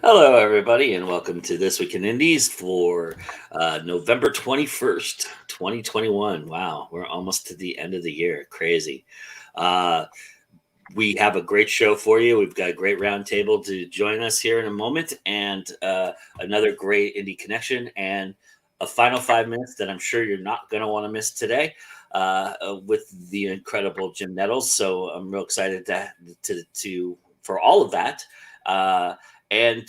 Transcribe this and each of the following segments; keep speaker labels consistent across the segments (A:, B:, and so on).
A: Hello, everybody, and welcome to This Week in Indies for November 21st, 2021. Wow, we're almost to the end of the year. Crazy. Uh, we have a great show for you. We've got a great roundtable to join us here in a moment, and another great indie connection, and a final 5 minutes that I'm sure you're not going to want to miss today with the incredible Jim Nettles. So I'm real excited to for all of that. And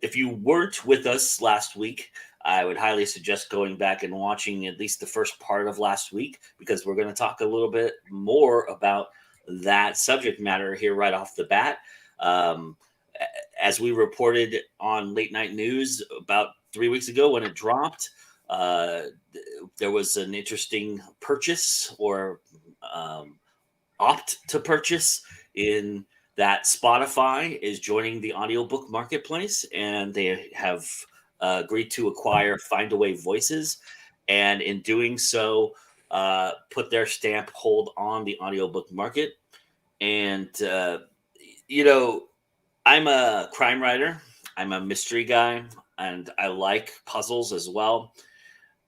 A: if you weren't with us last week, I would highly suggest going back and watching at least the first part of last week because we're going to talk a little bit more about that subject matter here right off the bat. Um, as we reported on late night news about 3 weeks ago when it dropped, uh, there was an interesting purchase or um, opt to purchase in that Spotify is joining the audiobook marketplace and they have agreed to acquire Findaway Voices. And in doing so, put their stamp hold on the audiobook market. And, you know, I'm a crime writer, I'm a mystery guy, and I like puzzles as well.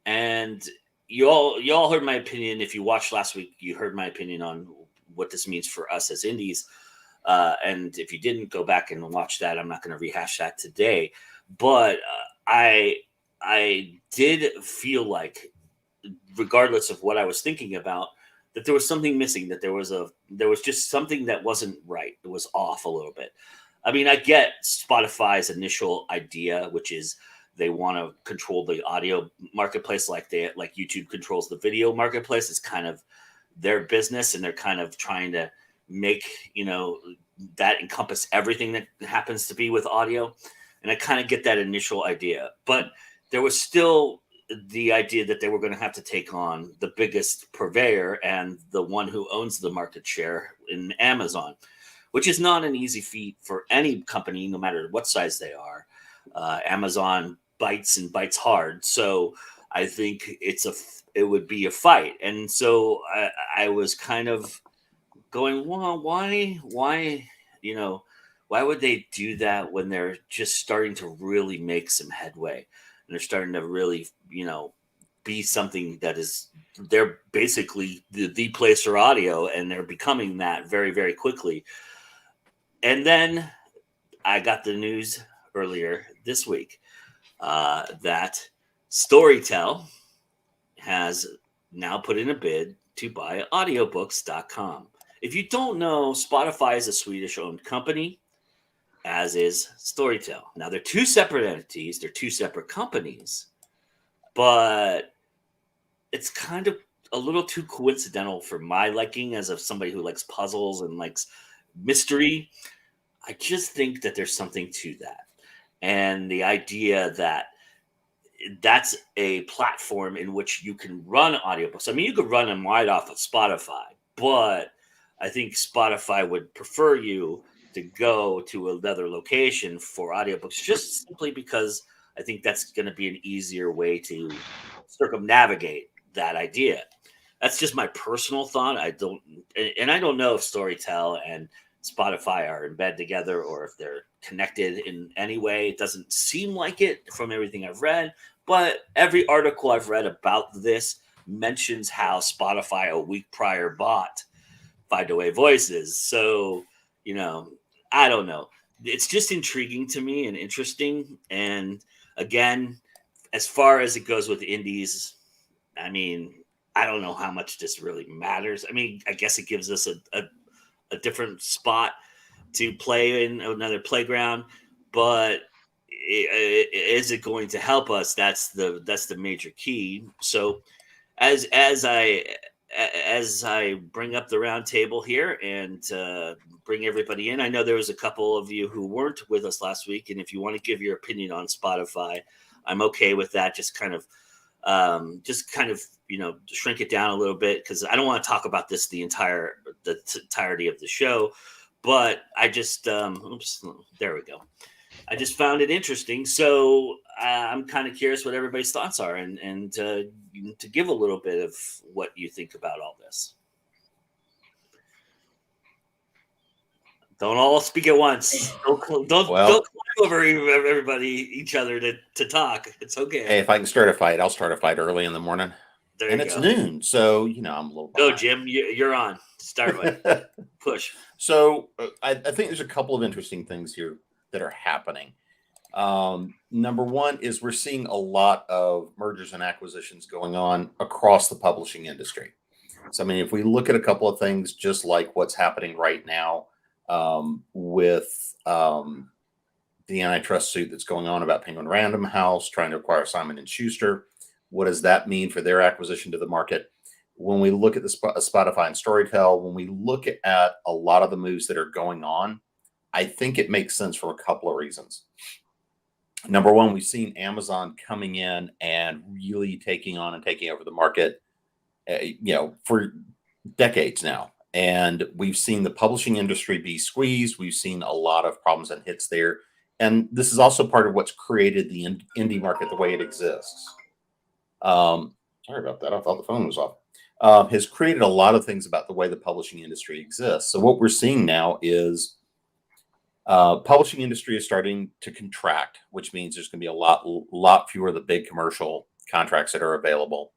A: And you all heard my opinion. If you watched last week, you heard my opinion on what this means for us as indies. And if you didn't go back and watch that, I'm not going to rehash that today. But I did feel like, regardless of what I was thinking about, that there was something missing. That there was just something that wasn't right. It was off a little bit. I mean, I get Spotify's initial idea, which is they want to control the audio marketplace like YouTube controls the video marketplace. It's kind of their business, and they're kind of trying to make that encompass everything that happens to be with audio. And I kind of get that initial idea, but there was still the idea that they were going to have to take on the biggest purveyor and the one who owns the market share in Amazon, which is not an easy feat for any company, no matter what size they are. Amazon bites and bites hard, so I think it would be a fight. And so I was kind of going, well, you know, why would they do that when they're just starting to really make some headway and they're starting to really, be something that is, they're basically the place for audio and they're becoming that very, very quickly. And then I got the news earlier this week that Storytel has now put in a bid to buy audiobooks.com. If you don't know, Spotify is a Swedish owned company, as is Storytel. Now, they're two separate entities, they're two separate companies, but it's kind of a little too coincidental for my liking as of somebody who likes puzzles and likes mystery. I just think that there's something to that. And the idea that that's a platform in which you can run audiobooks. I mean, you could run them right off of Spotify, but I think Spotify would prefer you to go to another location for audiobooks just simply because I think that's going to be an easier way to circumnavigate that idea. That's just my personal thought. I don't know if Storytel and Spotify are in bed together or if they're connected in any way. It doesn't seem like it from everything I've read, but every article I've read about this mentions how Spotify a week prior bought Findaway Voices. So, you know, I don't know. It's just intriguing to me and interesting. And again, as far as it goes with indies, I mean, I don't know how much this really matters. I mean, I guess it gives us a different spot to play in another playground, but is it going to help us? That's the major key. So as as I as I bring up the round table here and bring everybody in, I know there was a couple of you who weren't with us last week, and if you want to give your opinion on Spotify, I'm okay with that. Just kind of shrink it down a little bit because I don't want to talk about this the entirety of the show. But I just oops, there we go. I just found it interesting, so I'm kind of curious what everybody's thoughts are, and to give a little bit of what you think about all this. Don't all speak at once. Don't
B: Well,
A: climb over each other to talk. It's okay.
B: hey, if I can start a fight, I'll start a fight early in the morning.
A: There
B: And
A: you
B: it's
A: go.
B: noon, so I'm a little
A: Go,
B: behind.
A: Jim. You're on. Start with push.
B: So I think there's a couple of interesting things here that are happening. Number one is we're seeing a lot of mergers and acquisitions going on across the publishing industry. So, I mean, if we look at a couple of things, just like what's happening right now with the antitrust suit that's going on about Penguin Random House trying to acquire Simon and Schuster, what does that mean for their acquisition to the market? When we look at the Spotify and Storytel, when we look at a lot of the moves that are going on, I think it makes sense for a couple of reasons. Number one, we've seen Amazon coming in and really taking on and taking over the market, for decades now. And we've seen the publishing industry be squeezed. We've seen a lot of problems and hits there. And this is also part of what's created the indie market the way it exists. Sorry about that. I thought the phone was off. Has created a lot of things about the way the publishing industry exists. So what we're seeing now is publishing industry is starting to contract, which means there's going to be a lot fewer of the big commercial contracts that are available.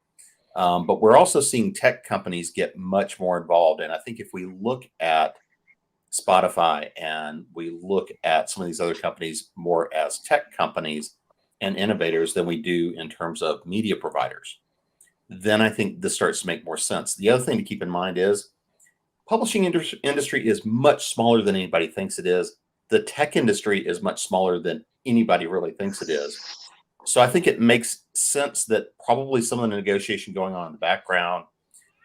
B: But we're also seeing tech companies get much more involved. And I think if we look at Spotify and we look at some of these other companies more as tech companies and innovators than we do in terms of media providers, then I think this starts to make more sense. The other thing to keep in mind is publishing industry is much smaller than anybody thinks it is. The tech industry is much smaller than anybody really thinks it is. So I think it makes sense that probably some of the negotiation going on in the background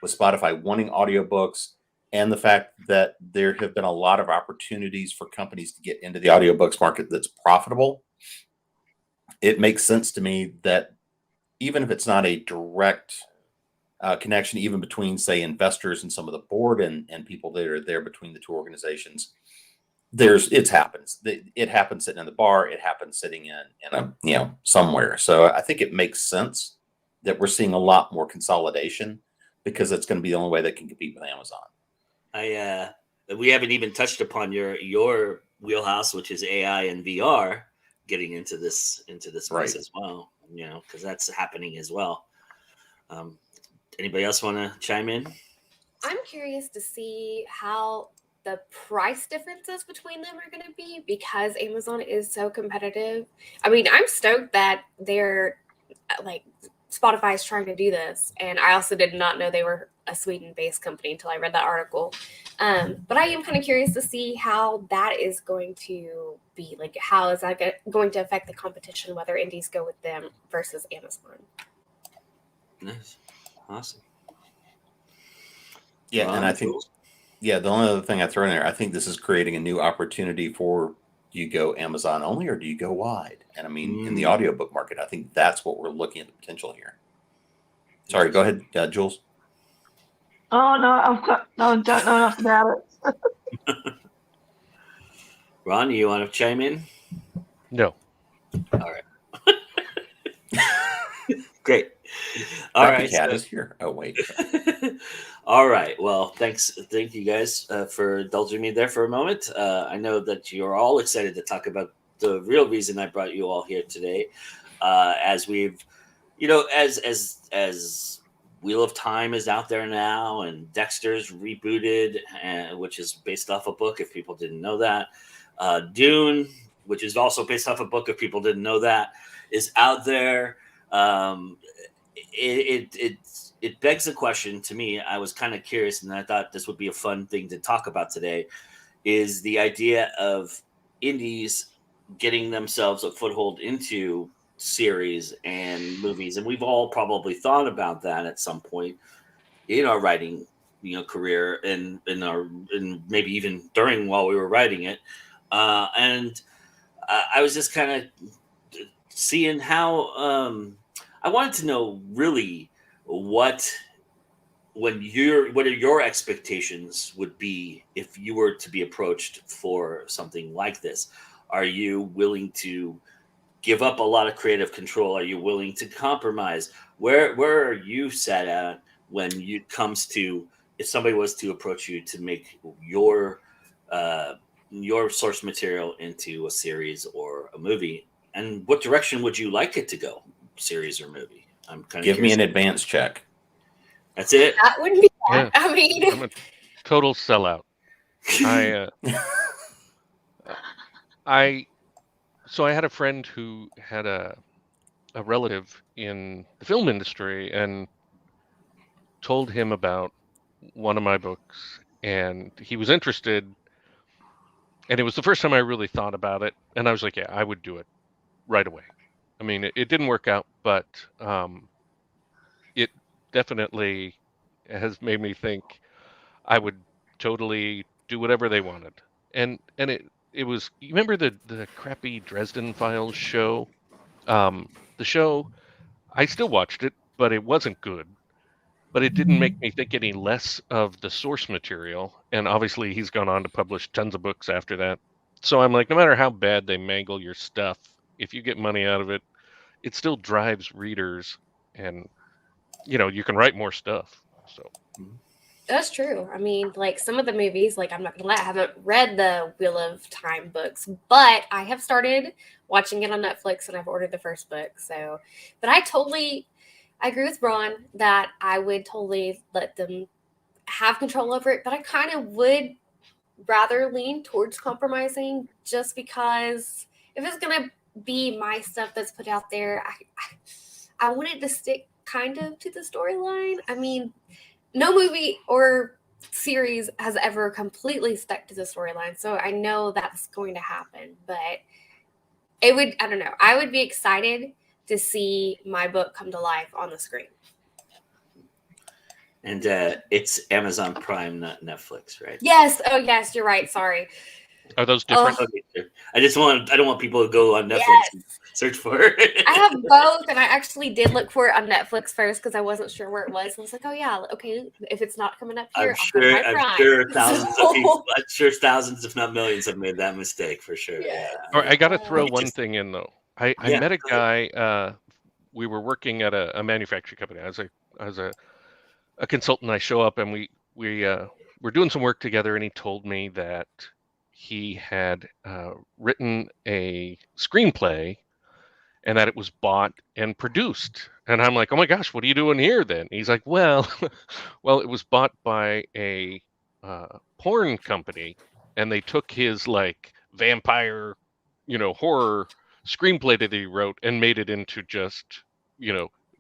B: with Spotify wanting audiobooks and the fact that there have been a lot of opportunities for companies to get into the audiobooks market that's profitable. It makes sense to me that even if it's not a direct connection, even between, say, investors and some of the board and people that are there between the two organizations, it happens. It happens sitting in the bar. It happens sitting in a somewhere. So I think it makes sense that we're seeing a lot more consolidation because it's going to be the only way they can compete with Amazon.
A: We haven't even touched upon your wheelhouse, which is AI and VR, getting into this
B: Right.
A: mess as well. Because that's happening as well. Anybody else want to chime in?
C: I'm curious to see how the price differences between them are going to be because Amazon is so competitive. I mean, I'm stoked that they're like Spotify is trying to do this, and I also did not know they were a Sweden-based company until I read that article. But I am kind of curious to see how that is going to be. Like, how is that going to affect the competition, whether indies go with them versus Amazon?
A: Nice. Awesome.
B: Yeah, and I think, the only other thing I throw in there, I think this is creating a new opportunity for, do you go Amazon only or do you go wide? And I mean, in the audiobook market, I think that's what we're looking at the potential here. Sorry, go ahead, Jules.
D: Oh, no, don't know enough about it.
A: Ron, you want to chime in?
E: No.
A: All right. Great. All right.
B: Cat is here. Oh, wait.
A: All right. Well, thank you guys for indulging me there for a moment. I know that you're all excited to talk about the real reason I brought you all here today, as we've, as Wheel of Time is out there now, and Dexter's rebooted, which is based off a book, if people didn't know that. Dune, which is also based off a book, if people didn't know that, is out there. It begs the question to me. I was kind of curious, and I thought this would be a fun thing to talk about today, is the idea of indies getting themselves a foothold into series and movies. And we've all probably thought about that at some point in our writing, career, and maybe even during while we were writing it. And I was just kind of seeing how I wanted to know really what are your expectations would be if you were to be approached for something like this. Are you willing to give up a lot of creative control? Are you willing to compromise? Where are you set at when it comes to, if somebody was to approach you to make your your source material into a series or a movie, and what direction would you like it to go, series or movie? I'm kind of
B: Give me
A: curious.
B: an advance check.
A: That's it.
C: That wouldn't be
E: Yeah,
C: bad. I mean,
E: I'm a total sellout. So I had a friend who had a relative in the film industry and told him about one of my books, and he was interested, and it was the first time I really thought about it, and I was like, yeah, I would do it right away. I mean, it didn't work out, but it definitely has made me think I would totally do whatever they wanted. And it was, you remember the crappy Dresden Files show? The show, I still watched it, but it wasn't good. But it didn't make me think any less of the source material. And obviously, he's gone on to publish tons of books after that. So I'm like, no matter how bad they mangle your stuff, if you get money out of it, it still drives readers, and you can write more stuff. So
C: that's true. I mean, like some of the movies, like I'm not gonna lie, I haven't read the Wheel of Time books, but I have started watching it on Netflix and I've ordered the first book. So, but I agree with Ron that I would totally let them have control over it, but I kind of would rather lean towards compromising just because if it's gonna be my stuff that's put out there, I want it to stick kind of to the storyline. I mean, no movie or series has ever completely stuck to the storyline, so I know that's going to happen. But I don't know. I would be excited to see my book come to life on the screen.
A: And it's Amazon Prime, not Netflix, right?
C: Yes. Oh, yes. You're right. Sorry.
E: are those different?
C: Oh,
A: Okay, sure. I don't want people to go on Netflix and
C: yes.
A: search for it.
C: I have both, and I actually did look for it on Netflix first because I wasn't sure where it was. I was like, oh yeah, okay. If it's not coming up here, I'll go to my Prime.
A: Thousands of people, I'm sure thousands, if not millions, have made that mistake for sure.
C: Yeah.
E: All right, I got to throw
A: It
E: one
A: just-
E: thing in though. I
A: Yeah,
E: met a
A: go ahead.
E: guy. We were working at a manufacturing company. I was a consultant. I show up and we're doing some work together, and he told me that he had written a screenplay and that it was bought and produced. And I'm like, oh my gosh, what are you doing here then? He's like, well, well, it was bought by a porn company, and they took his like vampire, horror screenplay that he wrote and made it into just,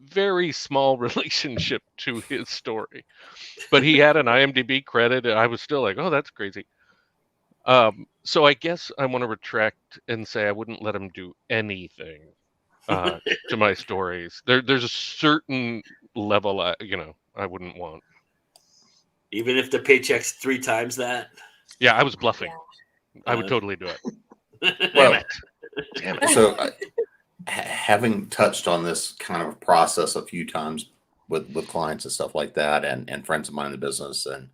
E: very small relationship to his story. But he had an IMDb credit, and I was still like, oh, that's crazy. So I guess I want to retract and say I wouldn't let him do anything to my stories. There's a certain level I wouldn't want.
A: Even if the paycheck's 3 times that.
E: Yeah, I was bluffing.
C: Yeah.
E: I would totally do it.
B: Well,
E: Damn it.
B: so having touched on this kind of process a few times with clients and stuff like that, and friends of mine in the business, and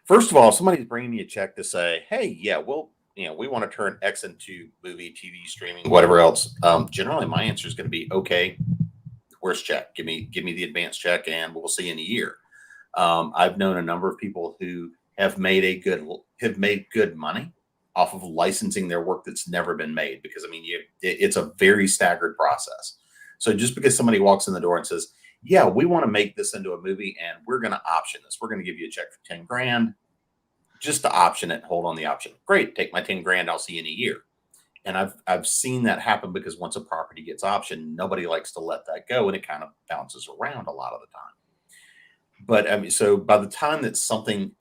B: first of all, somebody's bringing me a check to say, hey, yeah, well, we want to turn X into movie, TV, streaming, whatever else. Generally, my answer is going to be, okay, where's check? Give me the advance check, and we'll see in a year. I've known a number of people who have made good money off of licensing their work that's never been made, because it's a very staggered process. So just because somebody walks in the door and says, yeah, we want to make this into a movie and we're going to option this, we're going to give you a check for 10 grand just to option it, hold on the option. Great, take my 10 grand, I'll see you in a year. And I've seen that happen because once a property gets optioned, nobody likes to let that go, and it kind of bounces around a lot of the time. But so by the time that something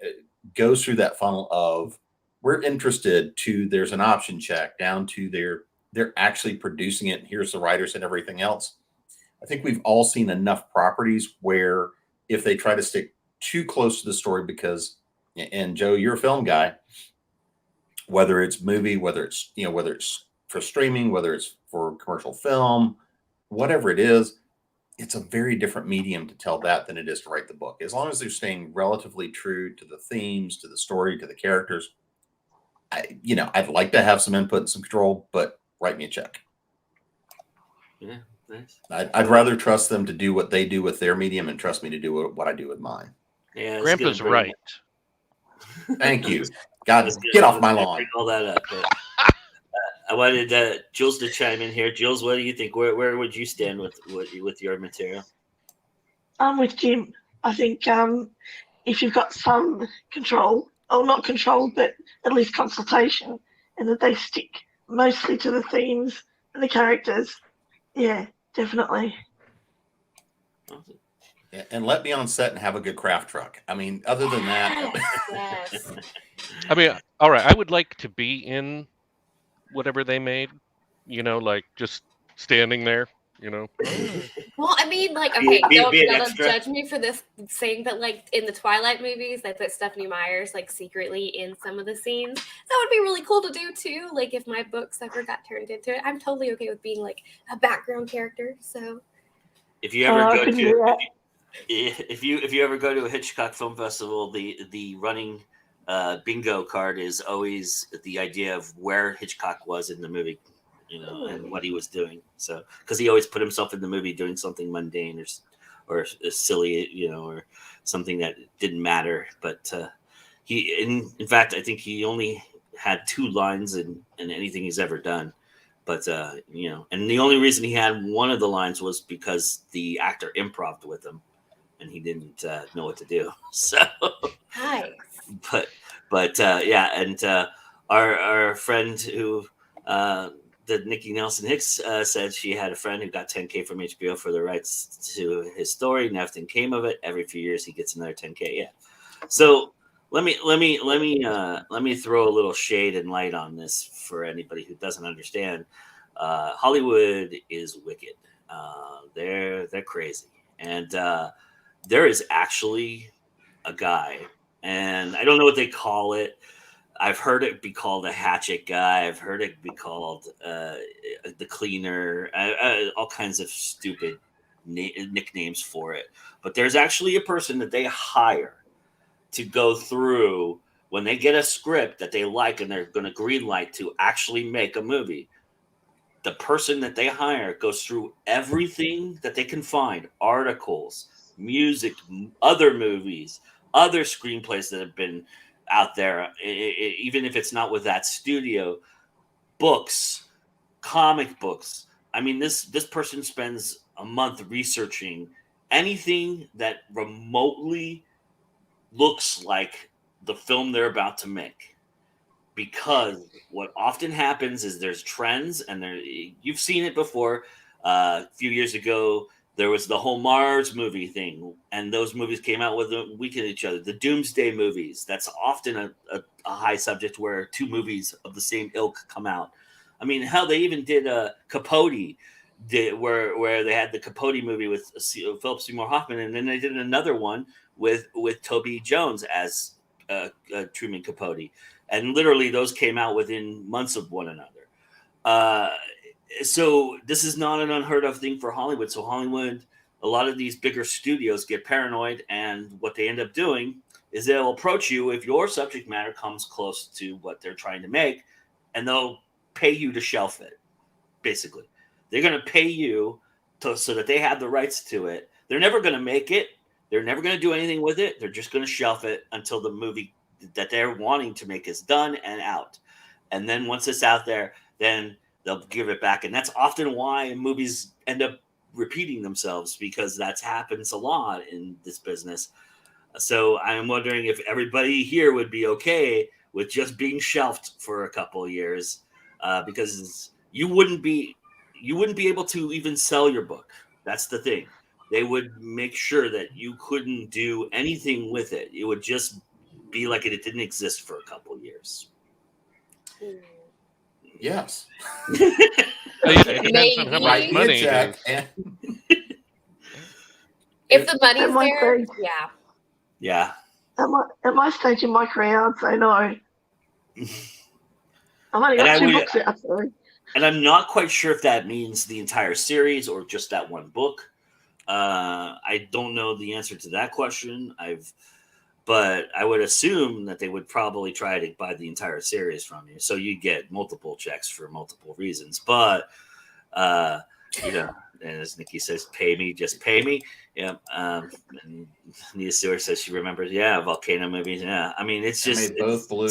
B: goes through that funnel of we're interested to there's an option check down to they're actually producing it, and here's the writers and everything else, I think we've all seen enough properties where if they try to stick too close to the story, because, and Joe, you're a film guy, whether it's movie, whether it's for streaming, whether it's for commercial film, whatever it is, it's a very different medium to tell that than it is to write the book. As long as they're staying relatively true to the themes, to the story, to the characters, I'd like to have some input and some control, but write me a check.
A: Yeah, nice.
B: I'd rather trust them to do what they do with their medium and trust me to do what I do with mine.
A: Yeah,
E: Grandpa's right.
B: Thank you. God, get off my lawn.
A: Bring all that up. But, I wanted Jules to chime in here. Jules, what do you think? Where would you stand with your material?
D: I'm with Jim. I think if you've got some control, or not control, but at least consultation, and that they stick mostly to the themes and the characters, yeah, definitely.
A: Awesome.
B: And let me on set and have a good craft truck. I mean, other than that,
C: Yes.
E: I mean, all right, I would like to be in whatever they made, like just standing there,
C: Well, I mean, like,
A: Be-
C: okay,
A: be an
C: don't
A: extra.
C: judge me for this, saying that, like, in the Twilight movies, they put Stephanie Meyers, like, secretly in some of the scenes. That would be really cool to do, too. Like, if my books ever got turned into it, I'm totally okay with being, like, a background character, so.
A: If you ever
D: I
A: go
D: couldn't
A: to
D: do that.
A: if you ever go to a Hitchcock Film Festival, the running bingo card is always the idea of where Hitchcock was in the movie, and what he was doing. So, because he always put himself in the movie doing something mundane or silly, or something that didn't matter. But in fact, I think he only had 2 lines in anything he's ever done. But and the only reason he had one of the lines was because the actor improv'd with him, and he didn't know what to do. So,
C: Nice.
A: but yeah, and our friend who the Nikki Nelson Hicks said she had a friend who got $10K from HBO for the rights to his story. Nothing came of it. Every few years he gets another $10K. Yeah. So let me throw a little shade and light on this for anybody who doesn't understand. Hollywood is wicked. They're crazy, and there is actually a guy, and I don't know what they call it. I've heard it be called a hatchet guy. I've heard it be called the cleaner. All kinds of stupid nicknames for it. But there's actually a person that they hire to go through when they get a script that they like and they're going to green light to actually make a movie. The person that they hire goes through everything that they can find, articles, music, other movies, other screenplays that have been out there, even if it's not with that studio, books, comic books. I mean, this person spends a month researching anything that remotely looks like the film they're about to make. Because what often happens is there's trends, and you've seen it before. A few years ago, there was the whole Mars movie thing, and those movies came out with a week at each other. The Doomsday movies, that's often a high subject where 2 movies of the same ilk come out. I mean, hell, they even did Capote, where they had the Capote movie with Philip Seymour Hoffman, and then they did another one with Toby Jones as Truman Capote. And literally those came out within months of one another. So this is not an unheard of thing for Hollywood. So Hollywood, a lot of these bigger studios get paranoid, and what they end up doing is they'll approach you if your subject matter comes close to what they're trying to make, and they'll pay you to shelf it. Basically, they're going to pay you so that they have the rights to it. They're never going to make it. They're never going to do anything with it. They're just going to shelf it until the movie that they're wanting to make is done and out. And then once it's out there, then they'll give it back. And that's often why movies end up repeating themselves, because that happens a lot in this business. So I'm wondering if everybody here would be okay with just being shelved for a couple of years, because you wouldn't be able to even sell your book. That's the thing. They would make sure that you couldn't do anything with it. It would just be like it didn't exist for a couple of years.
B: yes.
E: It depends on how much
C: Maybe.
E: money
B: Jack,
E: it is.
C: If the money's
D: At my
C: there,
D: stage,
C: yeah.
A: Yeah.
D: at my stage in my career, I'd say no. I've only got 2 books out, sorry.
A: And I'm not quite sure if that means the entire series or just that one book. I don't know the answer to that question. But I would assume that they would probably try to buy the entire series from you, so you get multiple checks for multiple reasons. But and as Nikki says, pay me, just pay me. Yeah. And Nia Stewart says she remembers, yeah, volcano movies. Yeah. I mean, it's
B: I
A: just
B: made both blue.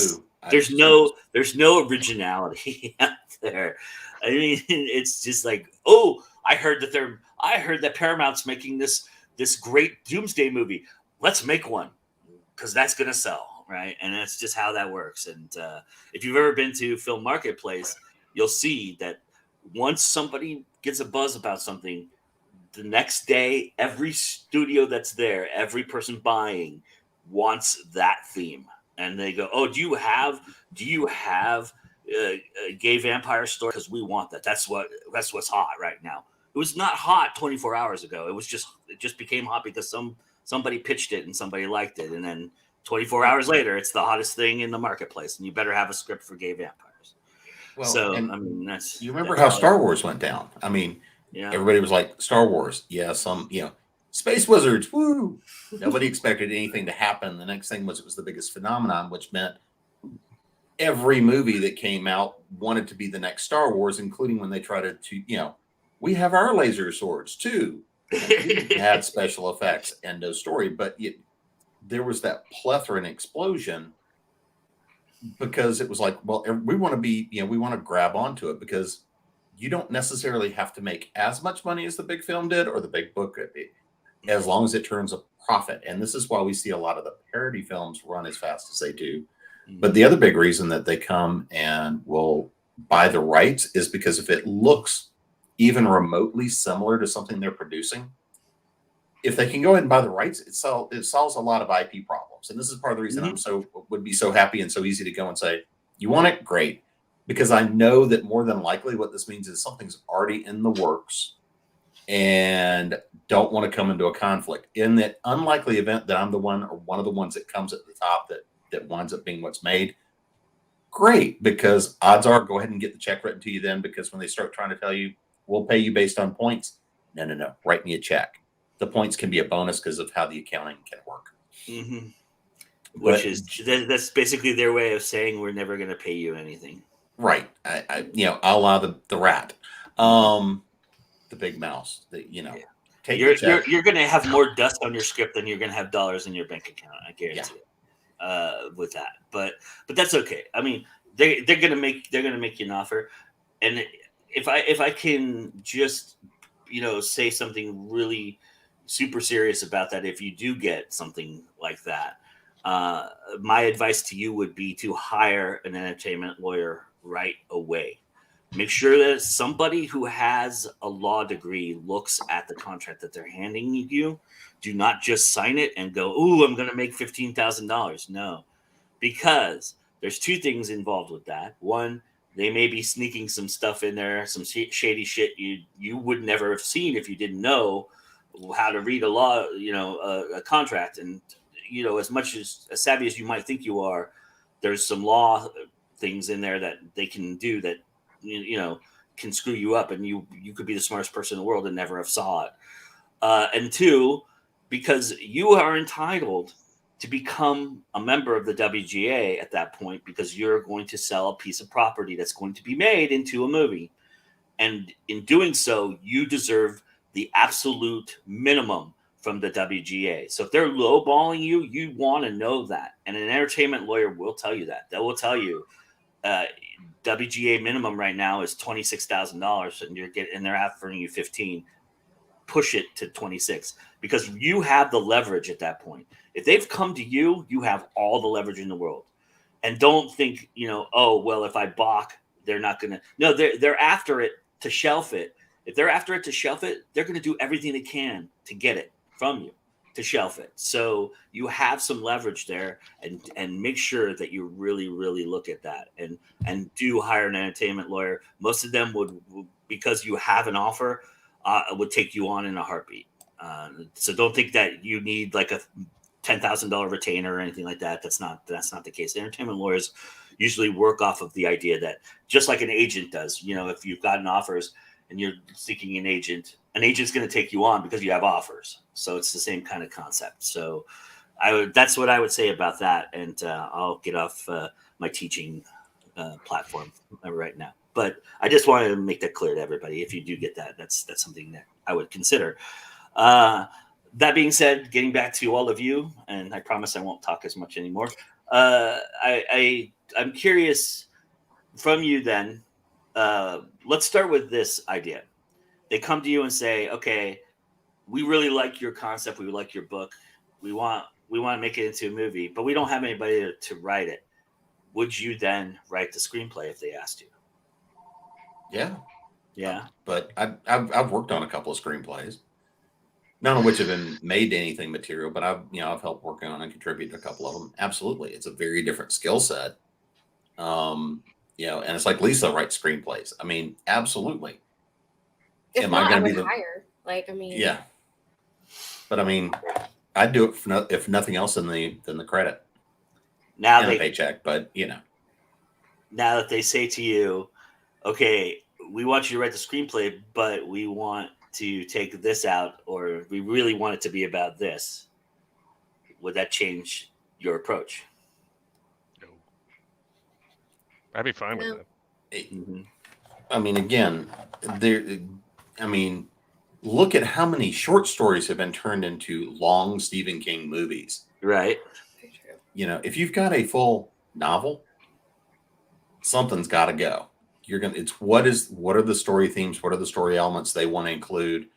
A: there's no originality out there. I mean, it's just like, oh, I heard that Paramount's making this great Doomsday movie. Let's make one because that's gonna sell, right? And that's just how that works. And if you've ever been to Film Marketplace, you'll see that once somebody gets a buzz about something, the next day, every studio that's there, every person buying wants that theme, and they go, "Oh, do you have a gay vampire story? Because we want that. That's what's hot right now." It was not hot 24 hours ago. It just became hot because somebody pitched it and somebody liked it, and then 24 hours later, it's the hottest thing in the marketplace, and you better have a script for gay vampires.
B: Well,
A: So
B: and
A: I mean, that's
B: you remember
A: that's
B: how Star Wars went down. I mean,
A: yeah.
B: everybody was like, Star Wars, yeah, space wizards, woo. Nobody expected anything to happen. The next thing was it was the biggest phenomenon, which meant every movie that came out wanted to be the next Star Wars, including when they tried to we have our laser swords too. And we had special effects, end of story. But there was that plethora and explosion because it was like, well, we want to be, we want to grab onto it because you don't necessarily have to make as much money as the big film did or the big book, as long as it turns a profit. And this is why we see a lot of the parody films run as fast as they do. But the other big reason that they come and will buy the rights is because if it looks even remotely similar to something they're producing, if they can go ahead and buy the rights, it solves a lot of IP problems. And this is part of the reason would be so happy and so easy to go and say, you want it? Great. Because I know that more than likely what this means is something's already in the works and don't want to come into a conflict. In that unlikely event that I'm the one or one of the ones that comes at the top that winds up being what's made, great, because odds are go ahead and get the check written to you then, because when they start trying to tell you, we'll pay you based on points, no, write me a check. The points can be a bonus because of how the accounting can work.
A: Mm-hmm. That's basically their way of saying we're never going to pay you anything.
B: Right. A la the rat, the big mouse. Take
A: you're going to have more dust on your script than you're going to have dollars in your bank account. I guarantee it. With that, but that's okay. I mean, they're going to make you an offer, and if I can just say something really super serious about that, if you do get something like that, my advice to you would be to hire an entertainment lawyer right away. Make sure that somebody who has a law degree looks at the contract that they're handing you. Do not just sign it and go, "Ooh, I'm going to make $15,000." No, because there's two things involved with that. One, they may be sneaking some stuff in there, some shady shit you would never have seen if you didn't know how to read a law, a contract. And as much as savvy as you might think you are, there's some law things in there that they can do that can screw you up, and you could be the smartest person in the world and never have saw it. And two, because you are entitled to become a member of the WGA at that point, because you're going to sell a piece of property that's going to be made into a movie. And in doing so, you deserve the absolute minimum from the WGA. So if they're lowballing you, you want to know that. And an entertainment lawyer will tell you that. They will tell you WGA minimum right now is $26,000 and they're offering you 15. Push it to 26, because you have the leverage at that point. If they've come to you, you have all the leverage in the world. And don't think, oh, well, if I balk, they're not going to. No, they're after it to shelf it. If they're after it to shelf it, they're going to do everything they can to get it from you, to shelf it. So you have some leverage there, and make sure that you really, really look at that and do hire an entertainment lawyer. Most of them would, because you have an offer, would take you on in a heartbeat. So don't think that you need like a $10,000 retainer or anything like that. That's not the case. Entertainment lawyers usually work off of the idea that, just like an agent does, if you've gotten offers and you're seeking an agent's going to take you on because you have offers. So it's the same kind of concept. So that's what I would say about that. And I'll get off my teaching platform right now. But I just wanted to make that clear to everybody. If you do get that, that's something that I would consider. That being said, getting back to all of you, and I promise I won't talk as much anymore. I'm curious from you then. Let's start with this idea. They come to you and say, "Okay, we really like your concept. We like your book. We want to make it into a movie, but we don't have anybody to write it." Would you then write the screenplay if they asked you?
B: Yeah. But I've worked on a couple of screenplays, none of which have been made anything material, but I've helped work on and contribute to a couple of them. Absolutely, it's a very different skill set. And it's like Lisa writes screenplays. I mean, absolutely.
C: If
B: Am
C: not,
B: I going
C: I
B: to be
C: would hire. Like, I mean,
B: Yeah. But I mean, I'd do it for if nothing else than the credit
A: Now
B: and a
A: they
B: paycheck. But
A: now that they say to you, "Okay, we want you to write the screenplay, but we want to take this out, or we really want it to be about this," would that change your approach?
E: No. I'd be fine with
C: No.
E: that.
A: Mm-hmm.
B: I mean, again, look at how many short stories have been turned into long Stephen King movies.
A: Right.
C: very true.
B: If you've got a full novel, something's got to go. What are the story themes? What are the story elements they want to include?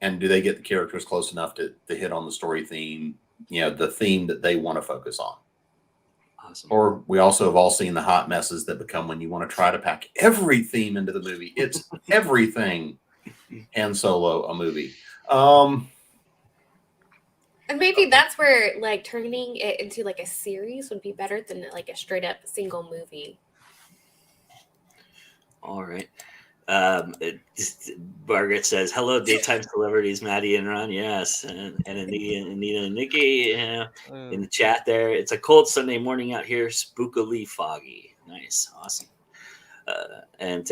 B: And do they get the characters close enough to hit on the story theme, the theme that they want to focus on?
A: Awesome.
B: Or we also have all seen the hot messes that become when you want to try to pack every theme into the movie. It's everything Han Solo a movie.
C: And maybe that's where like turning it into like a series would be better than like a straight up single movie.
A: All right. Margaret says, "Hello, daytime celebrities, Maddie and Ron." Yes, and Anita and Nikki in the chat there. It's a cold Sunday morning out here, spookily foggy. Nice, awesome. And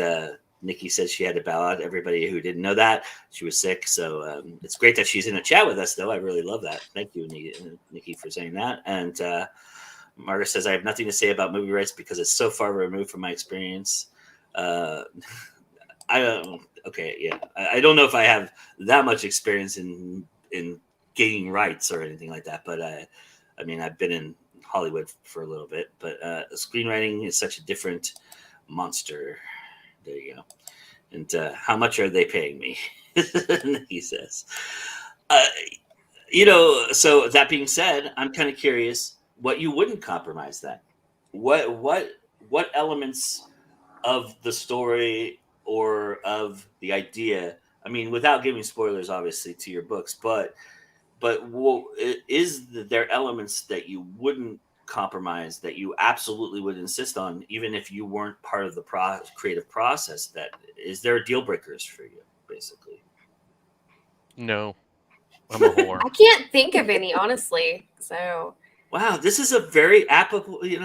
A: Nikki says she had to bow out. Everybody who didn't know that, she was sick. So it's great that she's in a chat with us, though. I really love that. Thank you, Nikki, for saying that. And Margaret says, "I have nothing to say about movie rights because it's so far removed from my experience." I don't. Okay, yeah. I don't know if I have that much experience in gaining rights or anything like that, but I mean, I've been in Hollywood for a little bit. But screenwriting is such a different monster. There you go. And how much are they paying me? He says. So that being said, I'm kind of curious what you wouldn't compromise then. What elements of the story or of the idea, I mean, without giving spoilers obviously to your books, but is there elements that you wouldn't compromise, that you absolutely would insist on even if you weren't part of the creative process? That is there deal breakers for you, basically?
E: No, I'm a whore.
C: I can't think of any, honestly. So
A: Wow, this is a very affable, you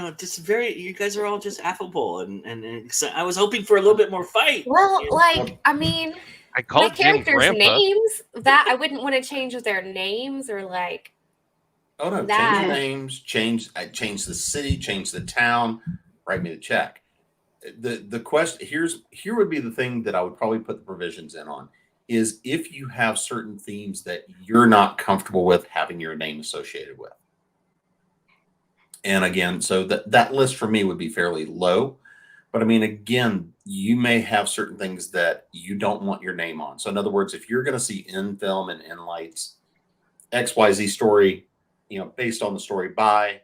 A: guys are all just affable. And I was hoping for a little bit more fight.
C: well, like, I mean,
E: I
C: my
E: called Jim
C: characters'
E: Grandpa.
C: names that I wouldn't want to change their names or like.
B: Oh no!
C: That-
B: Change the names, change the city, change the town. Write me the check. The question here would be the thing that I would probably put the provisions in on is if you have certain themes that you're not comfortable with having your name associated with. And again, so that list for me would be fairly low. But I mean, again, you may have certain things that you don't want your name on. So in other words, if you're going to see in film and in lights, XYZ story, based on the story by,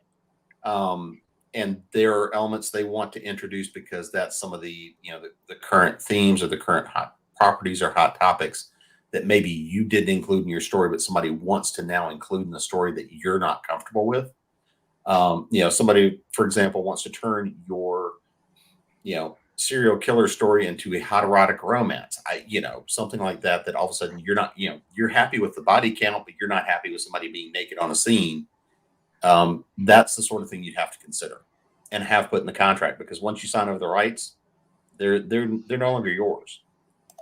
B: and there are elements they want to introduce because that's some of the current themes or the current hot properties or hot topics that maybe you didn't include in your story, but somebody wants to now include in the story that you're not comfortable with. Somebody, for example, wants to turn your, serial killer story into a hot erotic romance. Something like that, that all of a sudden you're not, you're happy with the body count, but you're not happy with somebody being naked on a scene. That's the sort of thing you'd have to consider and have put in the contract, because once you sign over the rights, they're no longer yours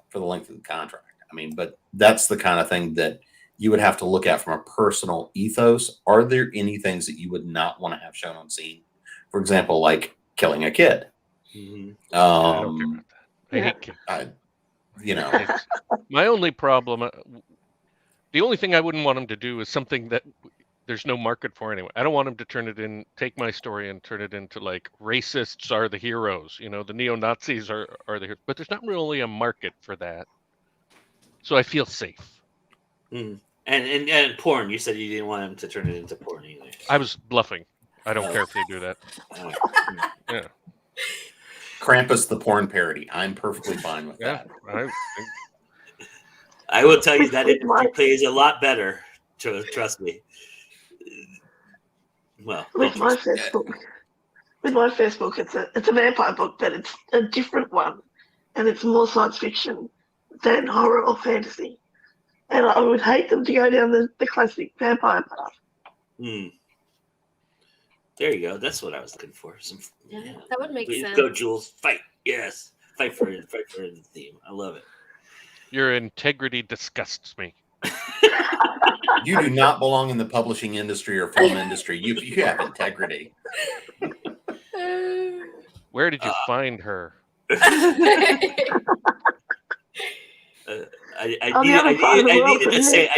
B: for the length of the contract. I mean, but that's the kind of thing that you would have to look at from a personal ethos. Are there any things that you would not want to have shown on scene? For example, like killing a kid.
A: Mm-hmm.
E: I don't care about that. I hate kids. My only problem, the only thing I wouldn't want him to do is something that there's no market for anyway. I don't want him to take my story and turn it into like racists are the heroes, the neo-Nazis are the heroes, but there's not really a market for that. So I feel safe.
A: Mm. And porn, you said you didn't want him to turn it into porn either.
E: I was bluffing. I don't care if they do that. Yeah.
B: Krampus the porn parody. I'm perfectly fine with that.
A: I will tell you that industry plays a lot better. Trust me. Well,
D: with my first book, it's a vampire book, but it's a different one, and it's more science fiction than horror or fantasy. And I would hate them to go down the classic vampire path.
A: Mm. There you go. That's what I was looking for.
C: That would make sense.
A: Go, Jules. Fight. Yes. Fight for the theme. I love it.
E: Your integrity disgusts me.
B: You do not belong in the publishing industry or film industry. You have integrity.
E: Where did you find her?
A: I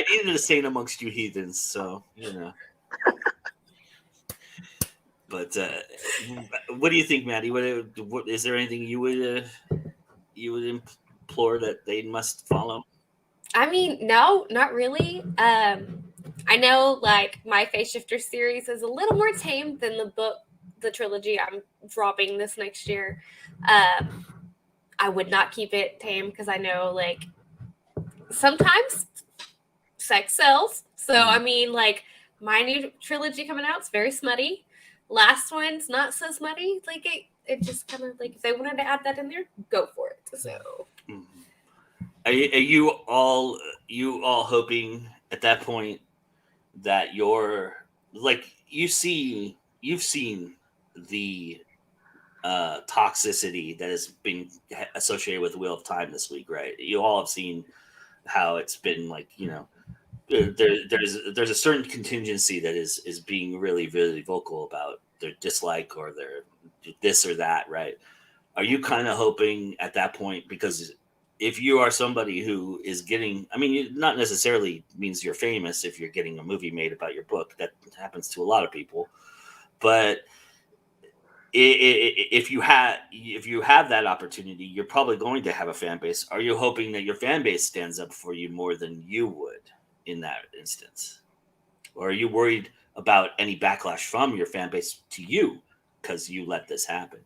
A: needed a saint amongst you heathens, so But what do you think, Maddie? What is there anything you would implore that they must follow?
C: I mean, no, not really. I know, like, my Face Shifter series is a little more tame than the trilogy I'm dropping this next year. I would not keep it tame because I know, like, sometimes sex sells. So, I mean, like, my new trilogy coming out is very smutty. Last one's not so smutty. Like, it just kind of, like, if they wanted to add that in there, go for it. So...
A: Are you all hoping at that point that you've seen the toxicity that has been associated with Wheel of Time this week, right? You all have seen how it's been like, there's a certain contingency that is being really, really vocal about their dislike or their this or that, right? Are you kind of hoping at that point, because if you are somebody who is getting, I mean, it not necessarily means you're famous if you're getting a movie made about your book. That happens to a lot of people. But if you have that opportunity, you're probably going to have a fan base. Are you hoping that your fan base stands up for you more than you would in that instance? Or are you worried about any backlash from your fan base to you because you let this happen?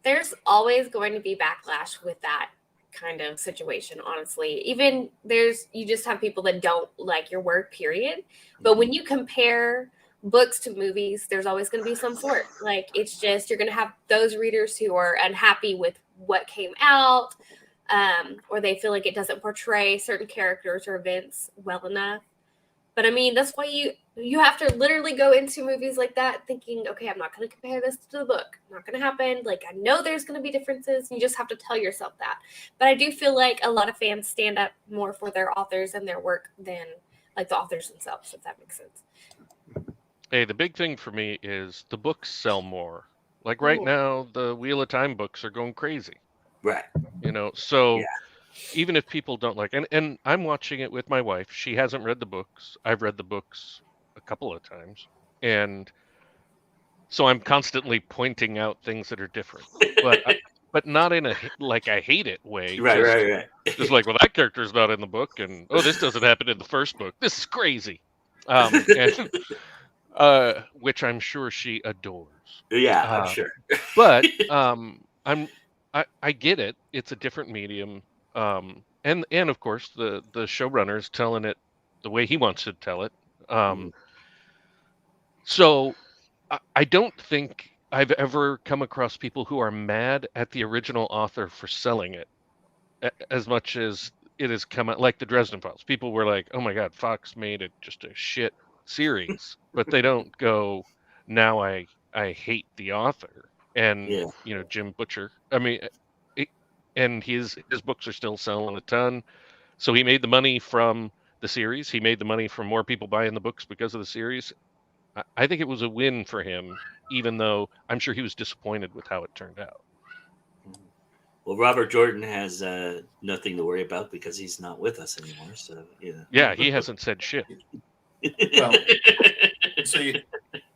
A: There's
C: always going to be backlash with that kind of situation, honestly. Even you just have people that don't like your work, period. But when you compare books to movies, there's always going to be some sort. Like, it's just, you're going to have those readers who are unhappy with what came out, or they feel like it doesn't portray certain characters or events well enough. But I mean, that's why you have to literally go into movies like that thinking, okay, I'm not going to compare this to the book. Not going to happen. Like, I know there's going to be differences. You just have to tell yourself that. But I do feel like a lot of fans stand up more for their authors and their work than like the authors themselves, if that makes sense.
E: Hey, the big thing for me is the books sell more. Like right now, the Wheel of Time books are going crazy.
A: Right.
E: So
A: yeah.
E: Even if people don't like, and I'm watching it with my wife. She hasn't read the books. I've read the books a couple of times. And so I'm constantly pointing out things that are different, but not in a, like, I hate it way.
A: Right.
E: Just like, well, that character's not in the book. And, this doesn't happen in the first book. This is crazy. Which I'm sure she adores.
A: Yeah, I'm sure.
E: But I get it. It's a different medium. And of course the showrunner is telling it the way he wants to tell it. So I don't think I've ever come across people who are mad at the original author for selling it as much as it has come out, like the Dresden Files. People were like, oh my God, Fox made it just a shit series, but they don't go, now I hate the author. And, Jim Butcher, I mean, and his books are still selling a ton. So he made the money from the series. He made the money from more people buying the books because of the series. I think it was a win for him, even though I'm sure he was disappointed with how it turned out.
A: Well, Robert Jordan has nothing to worry about because he's not with us anymore. So
E: Yeah, he hasn't said shit.
B: Well,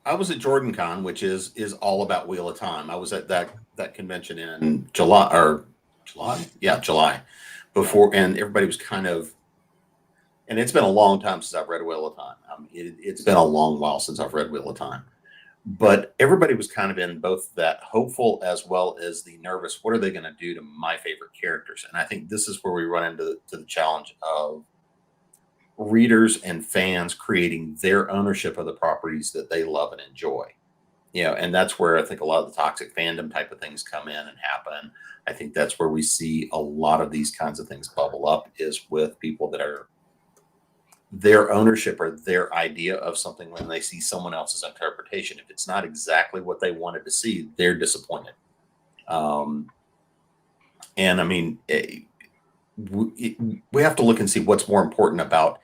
B: I was at Jordan Con, which is all about Wheel of Time. I was at that convention in July before, and everybody was kind of, and it's been a long time since I've read Wheel of Time. It's been a long while since I've read Wheel of Time, but everybody was kind of in both that hopeful as well as the nervous. What are they going to do to my favorite characters? And I think this is where we run into the challenge of readers and fans creating their ownership of the properties that they love and enjoy. And that's where I think a lot of the toxic fandom type of things come in and happen. I think that's where we see a lot of these kinds of things bubble up, is with people that are their ownership or their idea of something when they see someone else's interpretation. If it's not exactly what they wanted to see, they're disappointed. And I mean, we have to look and see what's more important about.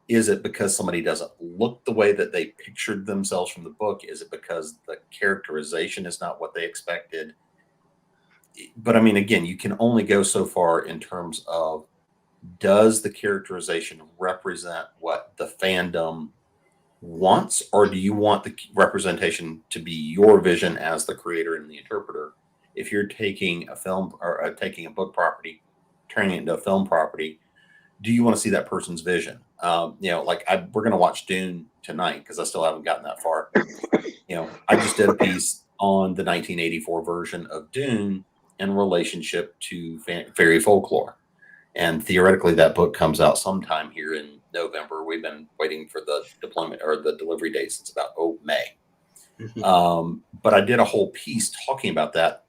B: Is it because somebody doesn't look the way that they pictured themselves from the book? Is it because the characterization is not what they expected? But I mean, again, you can only go so far in terms of, does the characterization represent what the fandom wants, or do you want the representation to be your vision as the creator and the interpreter? If you're taking a film or taking a book property, turning it into a film property, do you want to see that person's vision? Like we're going to watch Dune tonight because I still haven't gotten that far. I just did a piece on the 1984 version of Dune in relationship to fairy folklore. And theoretically, that book comes out sometime here in November. We've been waiting for the deployment or the delivery date since about May. But I did a whole piece talking about that.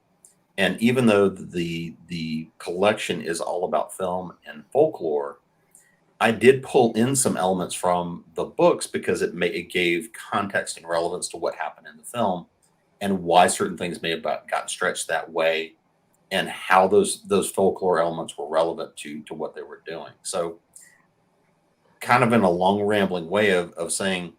B: And even though the collection is all about film and folklore, I did pull in some elements from the books because it gave context and relevance to what happened in the film and why certain things may have gotten stretched that way, and how those folklore elements were relevant to what they were doing. So kind of in a long rambling way of saying,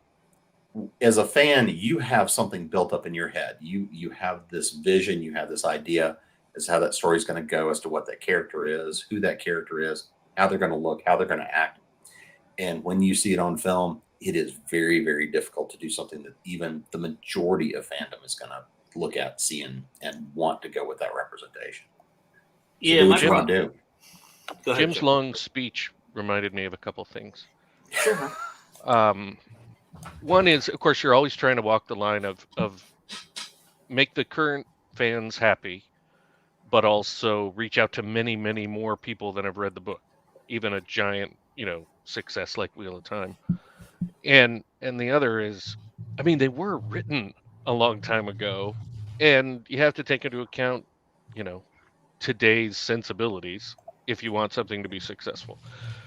B: as a fan, you have something built up in your head. You have this vision, you have this idea as how that story is going to go, as to what that character is, who that character is, how they're going to look, how they're going to act. And when you see it on film, it is very, very difficult to do something that even the majority of fandom is going to look at, see, and want to go with that representation.
A: Yeah,
B: what you want to do.
A: Go ahead,
E: Jim's
A: Jim.
E: long speech reminded me of a couple things.
A: Sure.
E: One is, of course, you're always trying to walk the line of make the current fans happy, but also reach out to many, many more people than have read the book, even a giant, success like Wheel of Time. And the other is, I mean, they were written a long time ago, and you have to take into account, today's sensibilities if you want something to be successful.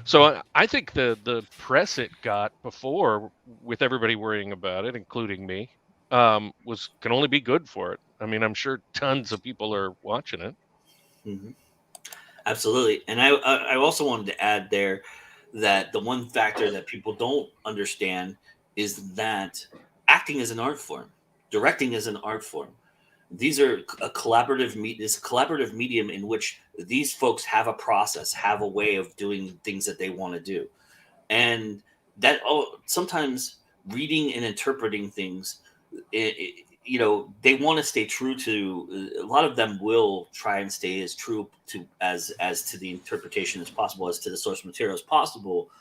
E: So I think the press it got before, with everybody worrying about it, including me, can only be good for it. I mean, I'm sure tons of people are watching it.
A: Mm-hmm. Absolutely. And I also wanted to add there that the one factor that people don't understand is that acting is an art form, directing is an art form. These are a collaborative it's a collaborative medium in which these folks have a process, have a way of doing things that they want to do. And that sometimes reading and interpreting things, they want to stay true to. A lot of them will try and stay as true to as to the interpretation as possible, as to the source material as possible.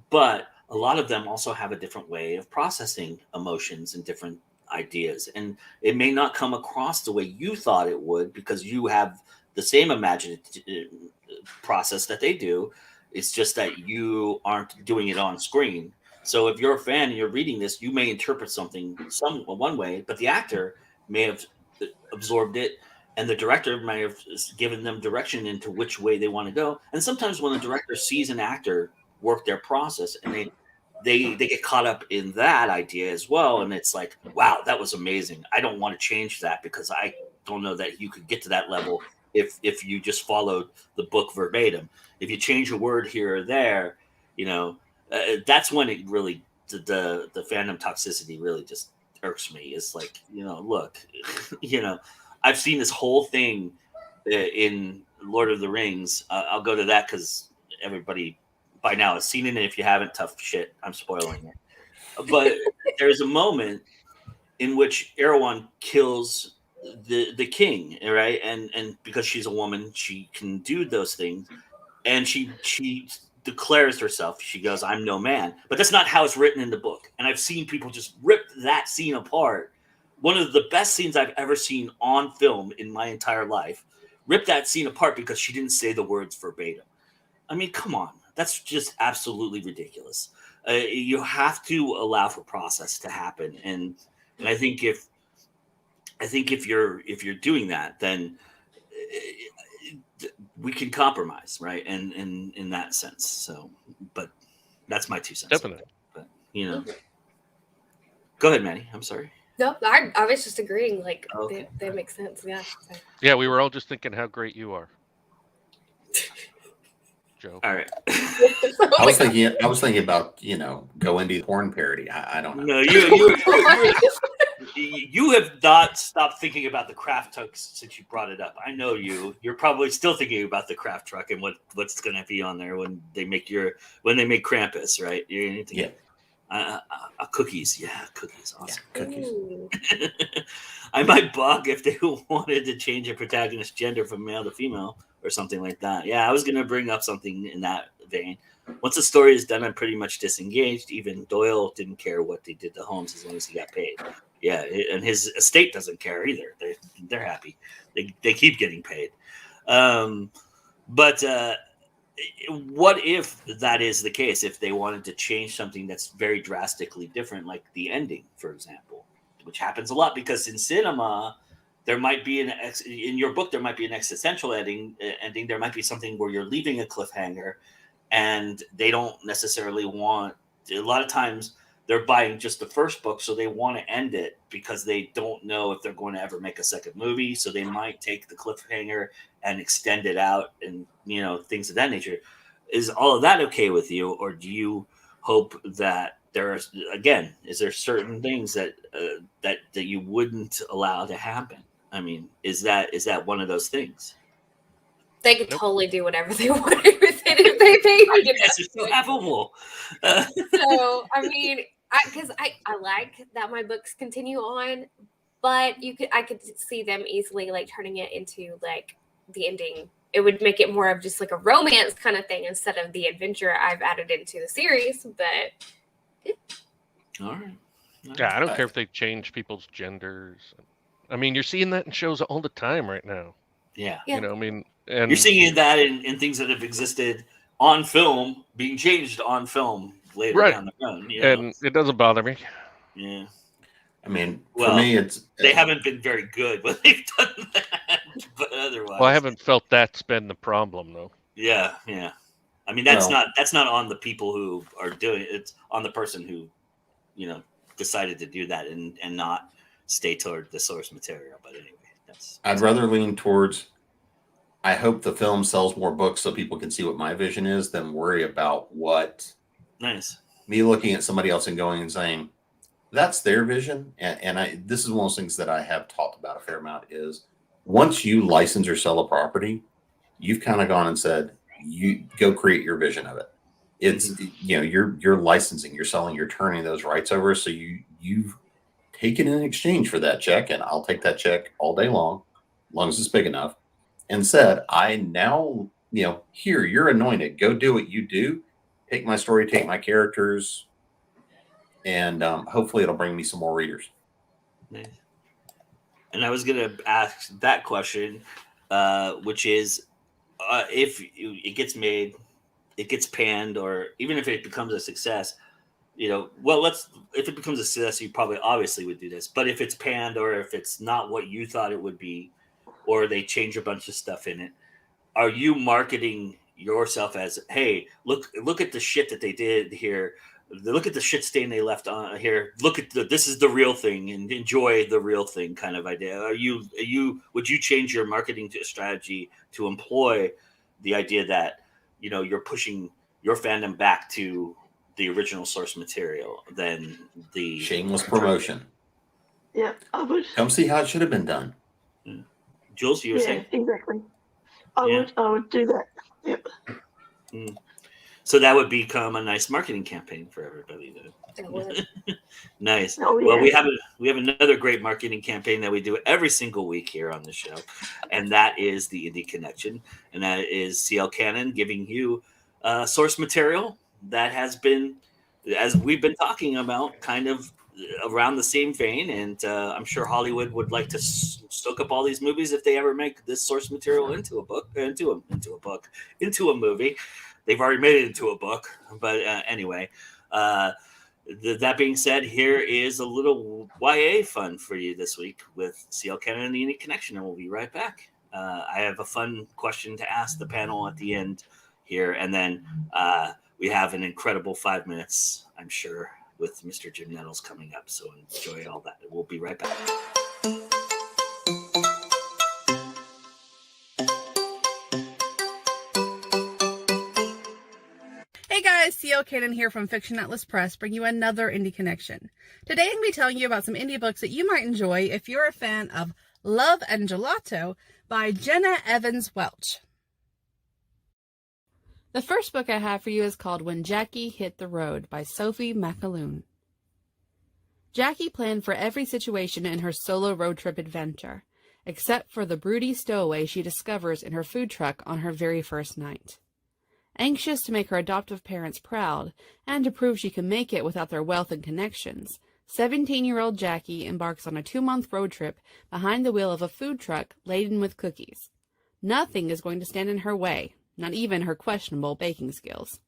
A: But a lot of them also have a different way of processing emotions and different ideas, and it may not come across the way you thought it would because you have the same imaginative process that they do. It's just that you aren't doing it on screen. So if you're a fan and you're reading this, you may interpret something one way, but the actor may have absorbed it, and the director might have given them direction into which way they want to go. And sometimes when the director sees an actor work their process, and they get caught up in that idea as well, and it's like, wow, that was amazing. I don't want to change that because I don't know that you could get to that level if you just followed the book verbatim. If you change a word here or there, that's when it really the fandom toxicity really just irks me. It's like, look, I've seen this whole thing in Lord of the Rings. I'll go to that because everybody by now has seen it, and if you haven't, tough shit. I'm spoiling it. But there's a moment in which Erewhon kills the king, right? And because she's a woman, she can do those things, and she declares herself. She goes, "I'm no man," but that's not how it's written in the book. And I've seen people just rip that scene apart. One of the best scenes I've ever seen on film in my entire life. Rip that scene apart because she didn't say the words verbatim. I mean, come on, that's just absolutely ridiculous. You have to allow for process to happen, and I think if you're doing that, then we can compromise, right? And in that sense. So, but that's my 2 cents.
E: Definitely.
A: But go ahead, Manny. I'm sorry.
C: No, I was just agreeing. Like
A: Okay.
C: that makes sense. Yeah. So.
E: Yeah, we were all just thinking how great you are, Joe.
A: All right.
B: I was thinking about go indie porn parody. I don't know.
A: No, you have not stopped thinking about the craft truck since you brought it up. I know you. You're probably still thinking about the craft truck and what's going to be on there when they make Krampus, right? You're thinking, cookies. Yeah, cookies. Awesome.
B: Yeah, cookies.
C: Ooh.
A: I might bug if they wanted to change a protagonist gender from male to female or something like that. Yeah, I was going to bring up something in that vein. Once the story is done, I'm pretty much disengaged. Even Doyle didn't care what they did to Holmes as long as he got paid. Yeah, and his estate doesn't care either. They're happy. They keep getting paid. But what if that is the case? If they wanted to change something that's very drastically different, like the ending, for example, which happens a lot because in cinema, there might be in your book there might be an existential ending. There might be something where you're leaving a cliffhanger, and they don't necessarily want. A lot of times they're buying just the first book, so they want to end it because they don't know if they're going to ever make a second movie. So they might take the cliffhanger and extend it out, and things of that nature. Is all of that okay with you, or do you hope that is there certain things that you wouldn't allow to happen? I mean, is that one of those things?
C: They could totally do whatever they want with it if they pay me.
A: You guys are so affable.
C: So I mean, because I like that my books continue on, but I could see them easily like turning it into like the ending. It would make it more of just like a romance kind of thing instead of the adventure I've added into the series. But
A: all right.
E: Yeah, I don't care if they change people's genders. I mean, you're seeing that in shows all the time right now.
A: Yeah.
E: I mean, and
A: you're seeing that in things that have existed on film being changed on film later down the road.
E: And it doesn't bother me.
A: Yeah.
B: I mean, for me,
A: they haven't been very good when they've done that, but otherwise.
E: Well, I haven't felt that's been the problem, though.
A: Yeah. I mean, that's not on the people who are doing it. It's on the person who, decided to do that and not stay toward the source material. But anyway,
B: I'd rather lean towards. I hope the film sells more books so people can see what my vision is than worry about what.
A: Nice.
B: Me looking at somebody else and going and saying, that's their vision. And this is one of those things that I have talked about a fair amount is once you license or sell a property, you've kind of gone and said, you go create your vision of it. It's, you're licensing, you're selling, you're turning those rights over. So you've taken in exchange for that check, and I'll take that check all day long, as long as it's big enough, and said, I now, here, you're anointed. Go do what you do. Take my story, take my characters, and hopefully it'll bring me some more readers.
A: Nice. And I was going to ask that question, which is, if it gets made, it gets panned, or even if it becomes a success, if it becomes a success, you probably obviously would do this. But if it's panned, or if it's not what you thought it would be, or they change a bunch of stuff in it, are you marketing yourself as, hey, look at the shit that they did here. Look at the shit stain they left on here. Look at this is the real thing, and enjoy the real thing kind of idea. Would you change your marketing strategy to employ the idea that, you're pushing your fandom back to the original source material than the
B: shameless promotion?
D: Yeah, I would.
B: Come see how it should have been done.
A: Jules, you were saying?
D: Exactly.
A: Yeah.
D: I would do that. Yep.
A: So that would become a nice marketing campaign for everybody.
C: It would.
A: Nice.
D: Oh, yeah.
A: Well, we have another great marketing campaign that we do every single week here on the show, and that is the Indie Connection, and that is CL Cannon giving you source material that has been, as we've been talking about, kind of around the same vein. And I'm sure Hollywood would like to stoke up all these movies if they ever make this source material into a book, into a movie. They've already made it into a book, but anyway. That being said, here is a little YA fun for you this week with CL Cannon and the Indie Connection, and we'll be right back. I have a fun question to ask the panel at the end here, and then we have an incredible 5 minutes, I'm sure, with Mr. Jim Nettles coming up. So enjoy all that. We'll be right back.
F: Hey guys, CL Cannon here from Fiction Atlas Press, bring you another Indie Connection. Today I'm going to be telling you about some indie books that you might enjoy if you're a fan of Love and Gelato by Jenna Evans Welch. The first book I have for you is called When Jackie Hit the Road by Sophie McAloon. Jackie planned for every situation in her solo road trip adventure, except for the broody stowaway she discovers in her food truck on her very first night. Anxious to make her adoptive parents proud, and to prove she can make it without their wealth and connections, 17-year-old Jackie embarks on a 2-month road trip behind the wheel of a food truck laden with cookies. Nothing is going to stand in her way, not even her questionable baking skills.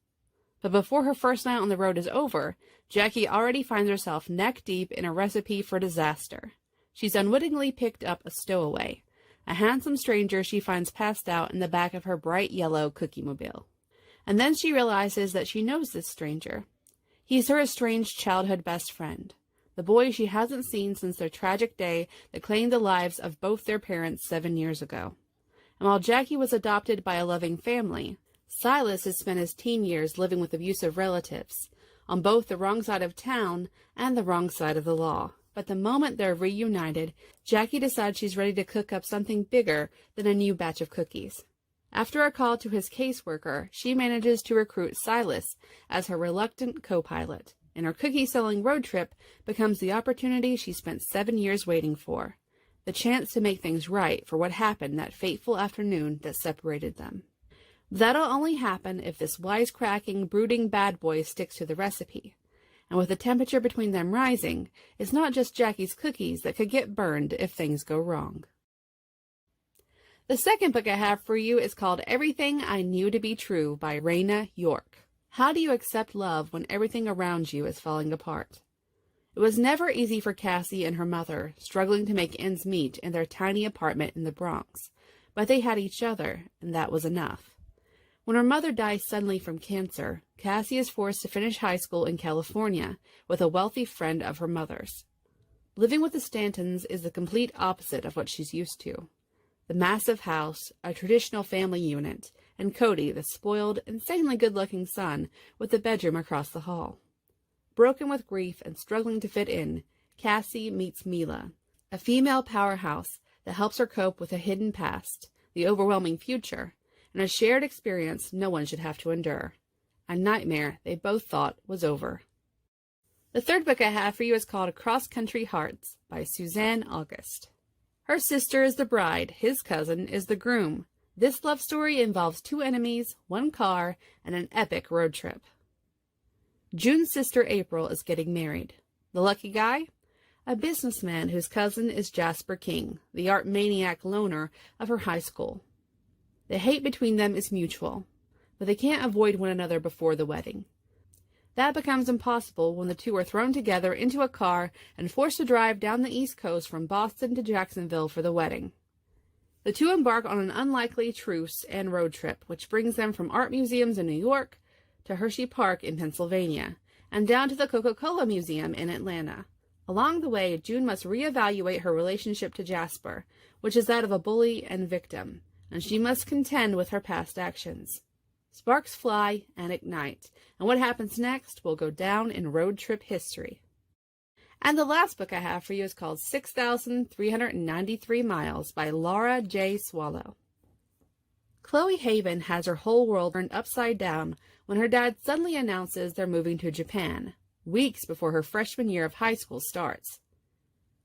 F: But before her first night on the road is over, Jackie already finds herself neck-deep in a recipe for disaster. She's unwittingly picked up a stowaway, a handsome stranger she finds passed out in the back of her bright yellow cookie-mobile. And then she realizes that she knows this stranger. He's her estranged childhood best friend, the boy she hasn't seen since their tragic day that claimed the lives of both their parents 7 years ago. And while Jackie was adopted by a loving family, Silas has spent his teen years living with abusive relatives, on both the wrong side of town and the wrong side of the law. But the moment they're reunited, Jackie decides she's ready to cook up something bigger than a new batch of cookies. After a call to his caseworker, she manages to recruit Silas as her reluctant co-pilot, and her cookie-selling road trip becomes the opportunity she spent 7 years waiting for, the chance to make things right for what happened that fateful afternoon that separated them. That'll only happen if this wisecracking, brooding bad boy sticks to the recipe. And with the temperature between them rising, it's not just Jackie's cookies that could get burned if things go wrong. The second book I have for you is called Everything I Knew to Be True by Rayna York. How do you accept love when everything around you is falling apart? It was never easy for Cassie and her mother, struggling to make ends meet in their tiny apartment in the Bronx, but they had each other, and that was enough. When her mother dies suddenly from cancer, Cassie is forced to finish high school in California with a wealthy friend of her mother's. Living with the Stantons is the complete opposite of what she's used to. The massive house, a traditional family unit, and Cody, the spoiled, insanely good-looking son, with the bedroom across the hall. Broken with grief and struggling to fit in, Cassie meets Mila, a female powerhouse that helps her cope with a hidden past, the overwhelming future, and a shared experience no one should have to endure. A nightmare they both thought was over. The third book I have for you is called Cross Country Hearts by Suzanne August. Her sister is the bride, his cousin is the groom. This love story involves 2 enemies, 1 car, and an epic road trip. June's sister April is getting married. The lucky guy? A businessman whose cousin is Jasper King, the art maniac loner of her high school. The hate between them is mutual, but they can't avoid one another before the wedding. That becomes impossible when the two are thrown together into a car and forced to drive down the East Coast from Boston to Jacksonville for the wedding. The two embark on an unlikely truce and road trip, which brings them from art museums in New York to Hershey Park in Pennsylvania, and down to the Coca-Cola Museum in Atlanta. Along the way, June must reevaluate her relationship to Jasper, which is that of a bully and victim, and she must contend with her past actions. Sparks fly and ignite, and what happens next will go down in road trip history. And the last book I have for you is called 6,393 Miles by Laura J. Swallow. Chloe Haven has her whole world turned upside down when her dad suddenly announces they're moving to Japan, weeks before her freshman year of high school starts.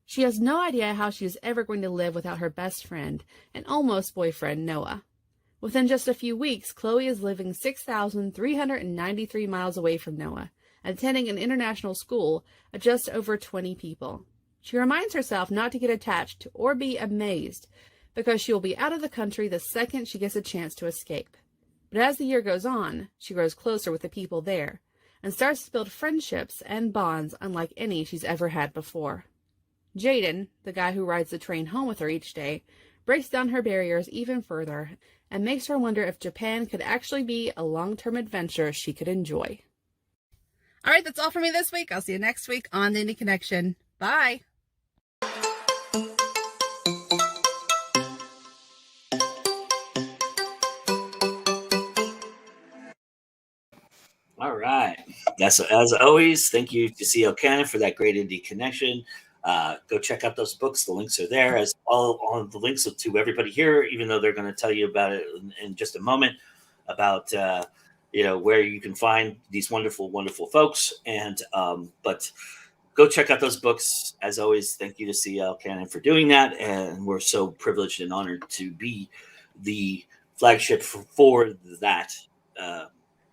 F: She has no idea how she is ever going to live without her best friend and almost boyfriend, Noah. Within just a few weeks, Chloe is living 6,393 miles away from Noah, attending an international school of just over 20 people. She reminds herself not to get attached or be amazed, because she will be out of the country the second she gets a chance to escape. But as the year goes on, she grows closer with the people there, and starts to build friendships and bonds unlike any she's ever had before. Jaden, the guy who rides the train home with her each day, breaks down her barriers even further and makes her wonder if Japan could actually be a long-term adventure she could enjoy. All right, that's all for me this week. I'll see you next week on The Indie Connection. Bye.
A: All right. That's as always. Thank you to C.L. Cannon for that great indie connection. Go check out those books. The links are there, as all on the links to everybody here, even though they're going to tell you about it in just a moment, about where you can find these wonderful, wonderful folks. And but go check out those books. As always, thank you to C.L. Cannon for doing that. And we're so privileged and honored to be the flagship for that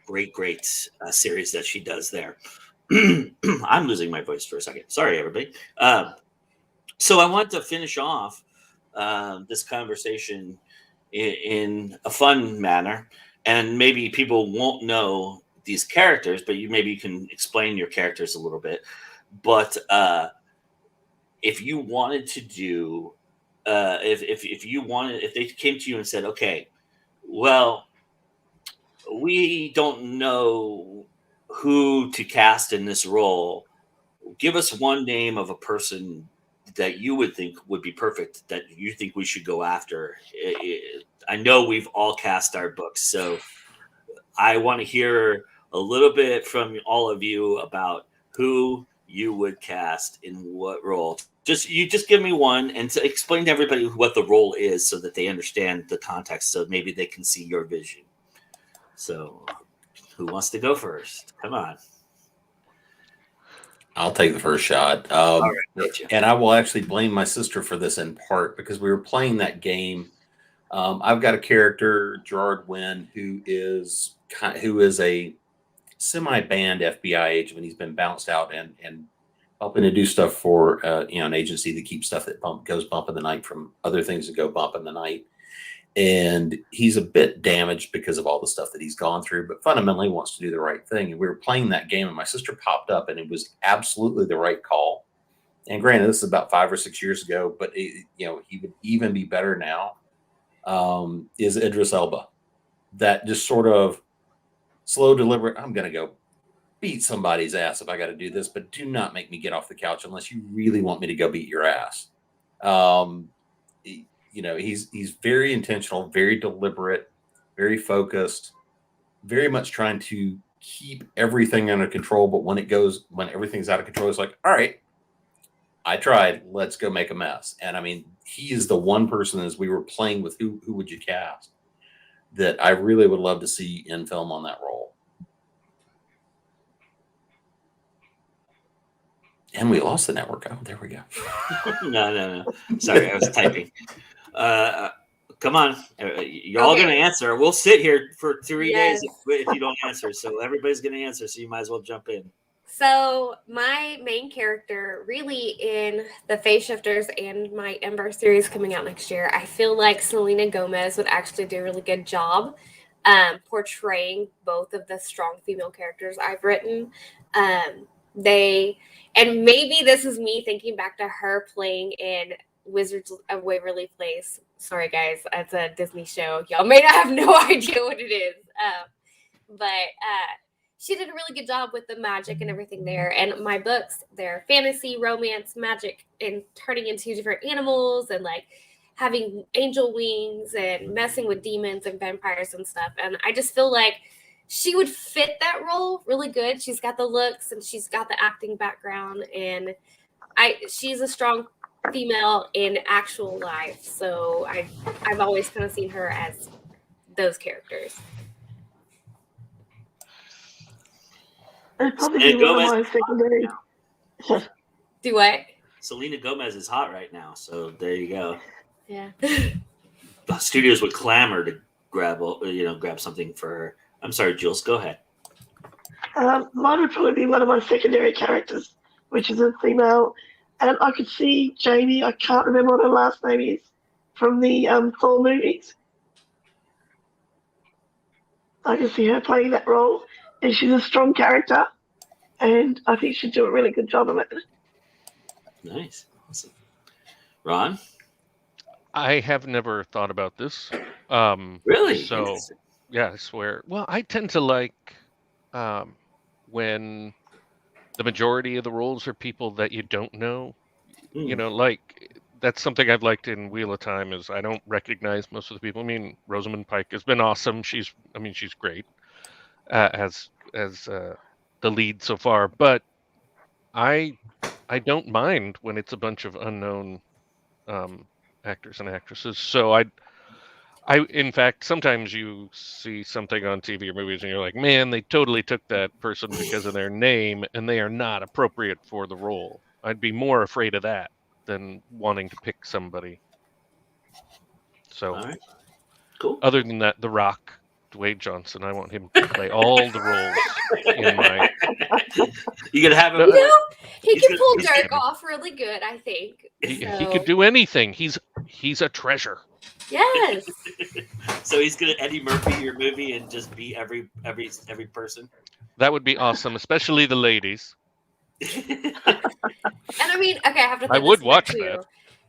A: great series that she does there. I'm losing my voice for a second. Sorry, everybody. So I want to finish off this conversation in a fun manner, and maybe people won't know these characters, but maybe you can explain your characters a little bit. But if you wanted to do, if they came to you and said, okay, well, we don't know who to cast in this role, give us one name of a person that you would think would be perfect, that you think we should go after. I know we've all cast our books, so I want to hear a little bit from all of you about who you would cast in what role. Just give me one and to explain to everybody what the role is so that they understand the context, so maybe they can see your vision. So who wants to go first? Come on.
B: I'll take the first shot.
A: All right,
B: and I will actually blame my sister for this in part, because we were playing that game. I've got a character, Gerard Wynn, who is a semi-banned FBI agent. He's been bounced out and helping to do stuff for an agency that keeps stuff that goes bump in the night from other things that go bump in the night. And he's a bit damaged because of all the stuff that he's gone through, but fundamentally wants to do the right thing. And we were playing that game, and my sister popped up, and it was absolutely the right call. And granted, this is about 5 or 6 years ago, but he would even be better now. Is Idris Elba, that just sort of slow, deliberate, I'm going to go beat somebody's ass if I got to do this, but do not make me get off the couch unless you really want me to go beat your ass. He's very intentional, very deliberate, very focused, very much trying to keep everything under control. But when everything's out of control, it's like, all right, I tried, let's go make a mess. And I mean, he is the one person, as we were playing with who would you cast, that I really would love to see in film on that role. And we lost the network. Oh, there we go.
A: No. Sorry, I was typing. Come on. You're all going to answer. We'll sit here for 3 days if you don't answer. So everybody's going to answer. So you might as well jump in.
C: So my main character, really, in the Phase Shifters and my Ember series coming out next year, I feel like Selena Gomez would actually do a really good job portraying both of the strong female characters I've written. And maybe this is me thinking back to her playing in Wizards of Waverly Place. Sorry, guys, it's a Disney show. Y'all may not have no idea what it is. But she did a really good job with the magic and everything there. And my books, they're fantasy, romance, magic, and turning into different animals and like having angel wings and messing with demons and vampires and stuff. And I just feel like she would fit that role really good. She's got the looks and she's got the acting background. And she's a strong female in actual life, so I've always kind of seen her as those characters.
D: It'd probably
A: Selena
D: be one of
A: Gomez.
D: my secondary.
C: Do what?
A: Selena Gomez is hot right now, so there you go.
C: Yeah.
A: The studios would clamor to grab something for her. I'm sorry, Jules. Go ahead.
D: Mine would probably be one of my secondary characters, which is a female, and I could see Jamie. I can't remember what her last name is from the Thor movies. I can see her playing that role, and she's a strong character, and I think she'd do a really good job of it.
A: Nice. Awesome. Ron?
E: I have never thought about this.
A: Really?
E: So, yeah, I swear. Well, I tend to like when the majority of the roles are people that you don't know. You know, like that's something I've liked in Wheel of Time is I don't recognize most of the people. I mean, Rosamund Pike has been awesome. She's great as the lead so far. But I don't mind when it's a bunch of unknown actors and actresses. So I in fact, sometimes you see something on TV or movies and you're like, man, they totally took that person because of their name and they are not appropriate for the role. I'd be more afraid of that than wanting to pick somebody. So,
A: all right. Cool.
E: Other than that, The Rock, Dwayne Johnson, I want him to play all the roles in my...
A: You gonna have him...
C: You know, he can pull
A: he's
C: Dirk
A: gonna-
C: off really good, I think.
E: He
C: So,
E: could do anything. He's a treasure.
C: Yes.
A: So he's gonna Eddie Murphy your movie and just be every person.
E: That would be awesome, especially the ladies.
C: And I mean, okay, I have to.
E: I
C: throw
E: would
C: this in
E: watch
C: there,
E: that.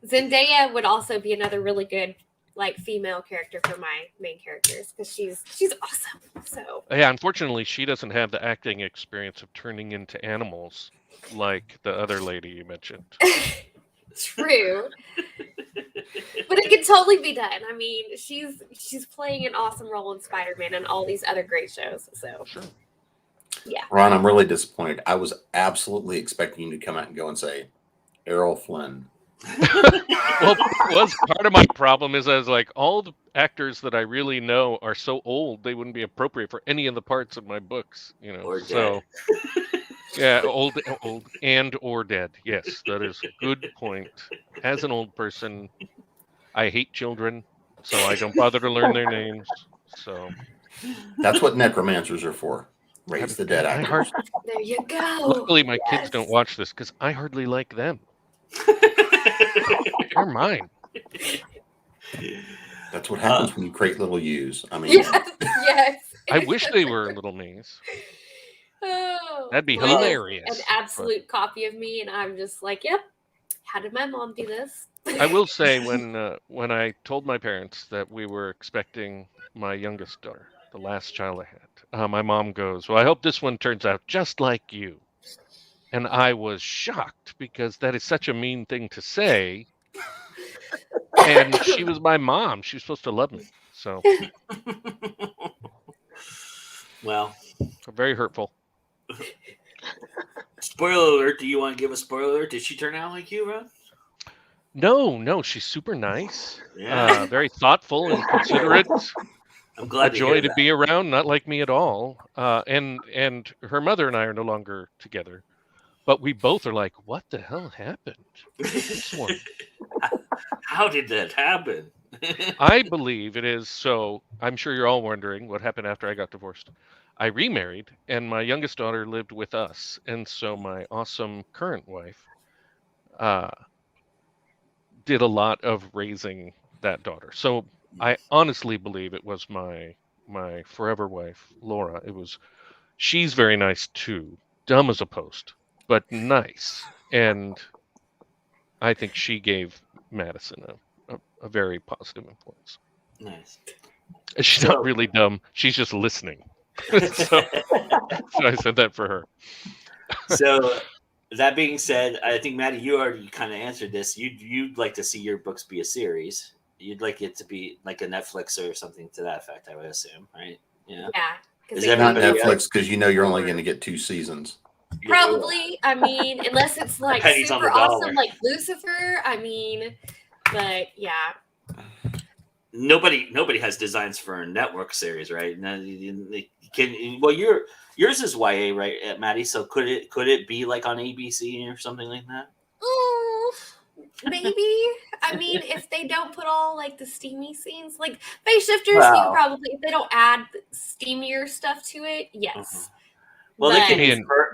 C: too. Zendaya would also be another really good, like, female character for my main characters because she's awesome. So
E: Yeah, unfortunately, she doesn't have the acting experience of turning into animals like the other lady you mentioned.
C: true, but it can totally be done. I mean, she's playing an awesome role in Spider-Man and all these other great shows. So
E: Sure.
C: yeah.
B: Ron, I'm really disappointed. I was absolutely expecting you to come out and go and say, Errol Flynn.
E: Well, part of my problem is I was like, all the actors that I really know are so old they wouldn't be appropriate for any of the parts of my books, you know.
A: Or
E: So yeah, old and or dead. Yes, that is a good point. As an old person, I hate children, so I don't bother to learn their names. So
B: That's what necromancers are for. Raise the dead actors.
C: There you go.
E: luckily my kids
C: Yes.
E: don't watch this because I hardly like them. They're mine.
B: That's what happens when you create little U's. I mean,
C: Yes. Yes.
E: I wish they were little me's.
C: Oh,
E: That'd be
C: mine is
E: hilarious.
C: An absolute copy of me, and I'm just like, yep. How did my mom do this?
E: I will say when I told my parents that we were expecting my youngest daughter, the last child I had, my mom goes, "Well, I hope this one turns out just like you." And I was shocked because that is such a mean thing to say. And she was my mom. She was supposed to love me. So
A: Well,
E: very hurtful.
A: spoiler alert. Do you want to give a spoiler alert? Did she turn out like you, Ron?
E: No, she's super nice.
A: Yeah.
E: Very thoughtful and considerate.
A: I'm glad
E: A
A: to
E: joy
A: hear
E: to
A: that.
E: be around, not like me at all. And her mother and I are no longer together. But we both are like, what the hell happened to this one?
A: How did that happen?
E: I believe it is so. I'm sure you're all wondering what happened after I got divorced. I remarried, and my youngest daughter lived with us. And so my awesome current wife did a lot of raising that daughter. So I honestly believe it was my forever wife, Laura. She's very nice too, dumb as a post, but nice. And I think she gave Madison a very positive influence.
A: Nice.
E: She's
A: So-
E: not really dumb. She's just listening. so I said that for her.
A: So that being said, I think Maddie, you already kind of answered this. You'd like to see your books be a series. You'd like it to be like a Netflix or something to that effect, I would assume, right? Yeah.
C: Yeah. 'cause
A: Is
C: it
A: that
B: not
C: can
A: everybody
C: go
B: Netflix because you know you're only going to get 2 seasons.
C: Probably. I mean, unless it's like
A: Pennies on
C: super
A: the dollar.
C: awesome, like Lucifer. I mean, but yeah.
A: Nobody has designs for a network series, right? No, well, yours is YA, right, Maddie? So could it be like on ABC or something like that?
C: Oh, maybe. I mean, if they don't put all like the steamy scenes, like Face Shifters, you
A: Wow.
C: probably, if they don't add steamier stuff to it, yes.
A: Well,
C: But-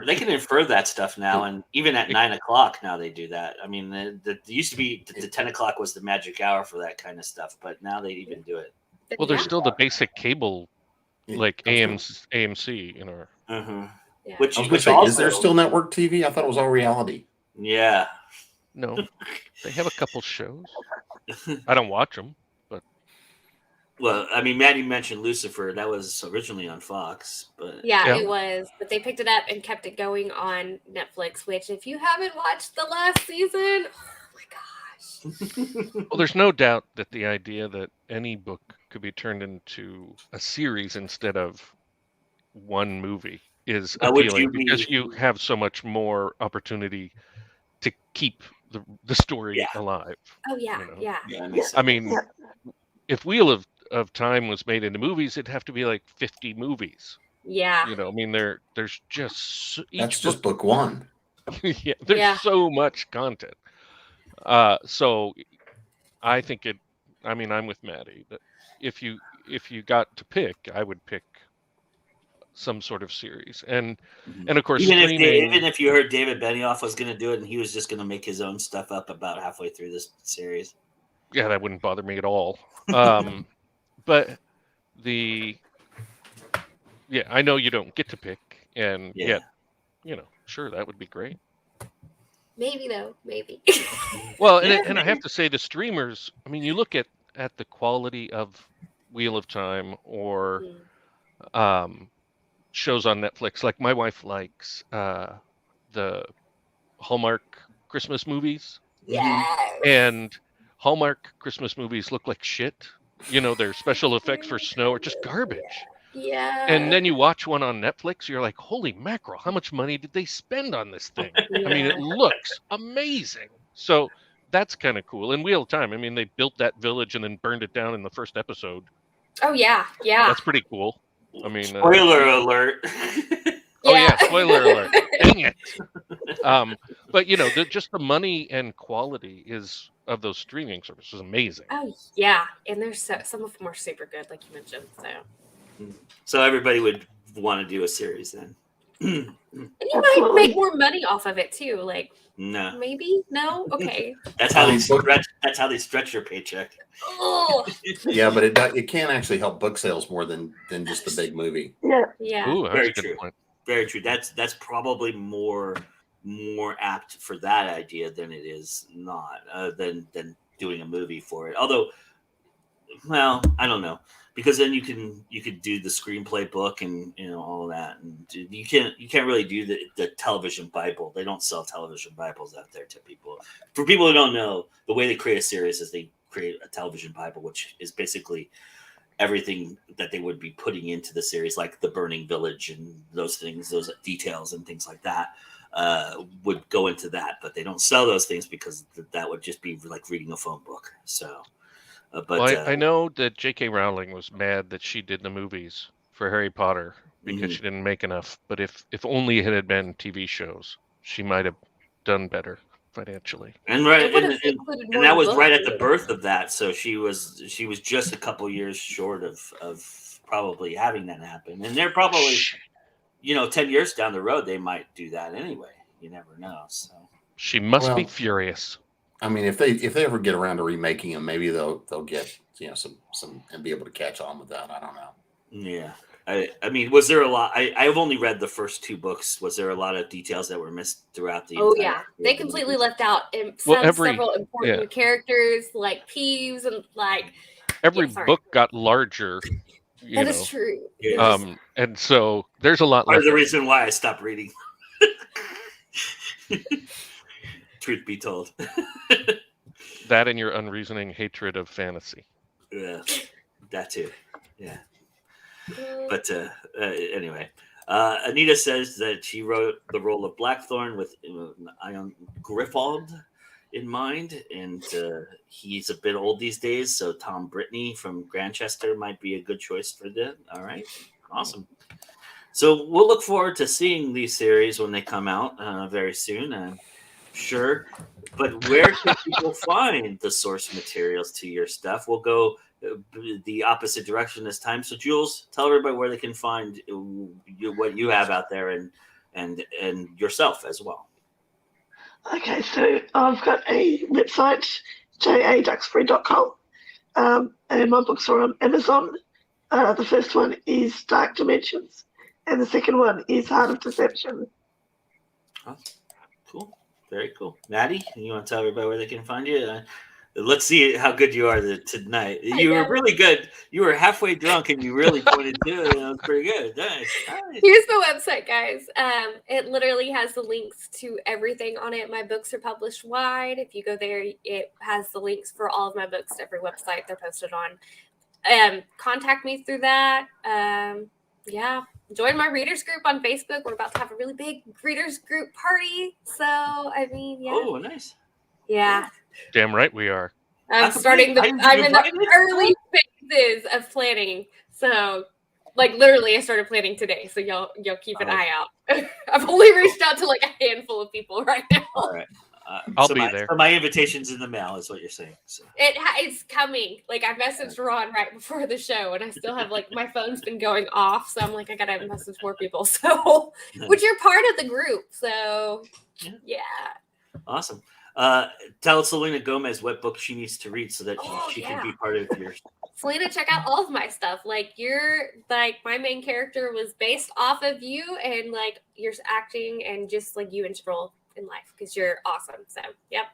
A: they can infer that stuff now, and even at 9 o'clock now they do that. I mean, the used to be the 10 o'clock was the magic hour for that kind of stuff, but now they even do it.
E: Well, there's
C: yeah.
E: still the basic cable,
B: Yeah,
E: like
B: I was
E: AMC, you know.
C: Yeah.
A: Which
B: gonna say,
A: also,
B: is there still network TV? I thought it was all reality.
A: Yeah.
E: No, they have a couple shows. I don't watch them, but
A: Well, I mean, Maddie mentioned Lucifer. That was originally on Fox, but
C: Yeah,
E: Yeah.
C: it was. But they picked it up and kept it going on Netflix, which if you haven't watched the last season, oh my gosh.
E: well, there's no doubt that the idea that any book could be turned into a series instead of one movie is
A: Now, would
E: appealing
A: you be-
E: because you have so much more opportunity to keep the story
A: Yeah.
E: alive.
C: Oh yeah,
E: You know.
C: yeah.
A: yeah, that makes sense.
E: I mean, if Wheel of Time was made into movies, it'd have to be like 50 movies.
C: Yeah.
E: You know, I mean, there's just
B: That's
E: each
B: just
E: book.
B: book one.
E: Yeah, there's
C: Yeah.
E: so much content. So I think it. I mean, I'm with Maddie. That if you got to pick, I would pick some sort of series, and of course
A: even
E: streaming.
A: if you heard David Benioff was going to do it, and he was just going to make his own stuff up about halfway through this series.
E: Yeah, that wouldn't bother me at all. But I know you don't get to pick, and
A: Yeah.
E: yet, you know, sure, that would be great.
C: Maybe though, maybe.
E: Well,
A: Yeah,
E: and I have to say, the streamers. I mean, you look at the quality of Wheel of Time or shows on Netflix. Like my wife likes the Hallmark Christmas movies,
C: Yes.
E: and Hallmark Christmas movies look like shit. You know, their special effects for snow are just garbage.
C: Yeah.
E: And then you watch one on Netflix, you're like, holy mackerel, how much money did they spend on this thing? I mean, it looks amazing. So that's kind of cool. And Wheel of Time, I mean, they built that village and then burned it down in the first episode.
C: Oh yeah, yeah.
E: That's pretty cool. I mean,
A: spoiler alert.
E: Oh yeah, spoiler alert. Dang it. But you know, just the money and quality is of those streaming services is amazing.
C: Oh yeah, and there's some of them are super good, like you mentioned.
A: So everybody would want to do a series then.
C: And you might make more money off of it too. Like
A: No,
C: maybe no. Okay.
A: that's how they stretch. That's how they stretch your paycheck.
C: Oh
B: Yeah, but it can actually help book sales more than just the big movie.
C: yeah.
E: Ooh, that's
A: Very
E: a good
A: true.
E: point.
A: Very true. That's probably more apt for that idea than it is not than doing a movie for it. Although, well, I don't know, because then you could do the screenplay book and all of that, and you can't really do the television Bible. They don't sell television Bibles out there to people. For people who don't know, the way they create a series is they create a television Bible, which is basically everything that they would be putting into the series, like the burning village and those things, those details and things like that, would go into that. But they don't sell those things because that would just be like reading a phone book. So,
E: I know that J.K. Rowling was mad that she did the movies for Harry Potter because she didn't make enough. But if only it had been TV shows, she might have done better financially.
A: And that was right at the birth of that. So she was just a couple years short of probably having that happen. And they're probably 10 years down the road they might do that anyway. You never know. So
E: she must be furious.
B: I mean, if they ever get around to remaking them, maybe they'll get some and be able to catch on with that. I don't know.
A: Yeah. I mean, was there a lot? I've only read the first two books. Was there a lot of details that were missed throughout the?
C: Oh yeah, they completely left out several important characters like Peeves and like.
E: Every book got larger.
C: That is true.
E: And so there's a lot.
A: Part of the reason why I stopped reading. Truth be told.
E: That and your unreasoning hatred of fantasy.
A: Yeah, that too. Yeah. But anyway, Anita says that she wrote the role of Blackthorn with Ion Griffald in mind, and he's a bit old these days, so Tom Brittney from Grantchester might be a good choice for that. All right, awesome. So we'll look forward to seeing these series when they come out very soon. I'm sure. But where can people find the source materials to your stuff? We'll go the opposite direction this time. So Jules, tell everybody where they can find what you have out there and yourself as well.
D: Okay, so I've got a website, jaduxbury.com, and my books are on Amazon. The first one is Dark Dimensions, and the second one is Heart of Deception.
A: Oh, cool. Very cool. Maddie, you want to tell everybody where they can find you? Let's see how good you are tonight. You were really good. You were halfway drunk and you really pointed to it. It was pretty good. Nice.
C: Here's the website, guys. It literally has the links to everything on it. My books are published wide. If you go there, it has the links for all of my books to every website they're posted on. Contact me through that. Yeah. Join my readers group on Facebook. We're about to have a really big readers group party. So, I mean, yeah.
A: Oh, nice.
C: Yeah.
E: Damn right we are.
C: I'm in the early phases of planning. So, like, literally, I started planning today. So y'all keep an eye out. I've only reached out to like a handful of people right now.
A: All right.
E: I'll be there.
A: So my invitation's in the mail, is what you're saying. So.
C: It's coming. Like, I messaged Ron right before the show, and I still have like my phone's been going off, so I'm like, I gotta message more people. So, which you're part of the group. So, yeah.
A: Awesome. Tell Selena Gomez what book she needs to read so that she can be part of yours.
C: Selena, check out all of my stuff. Like, you're like, my main character was based off of you, and like your acting and just like you integral in life because you're awesome. So, yep.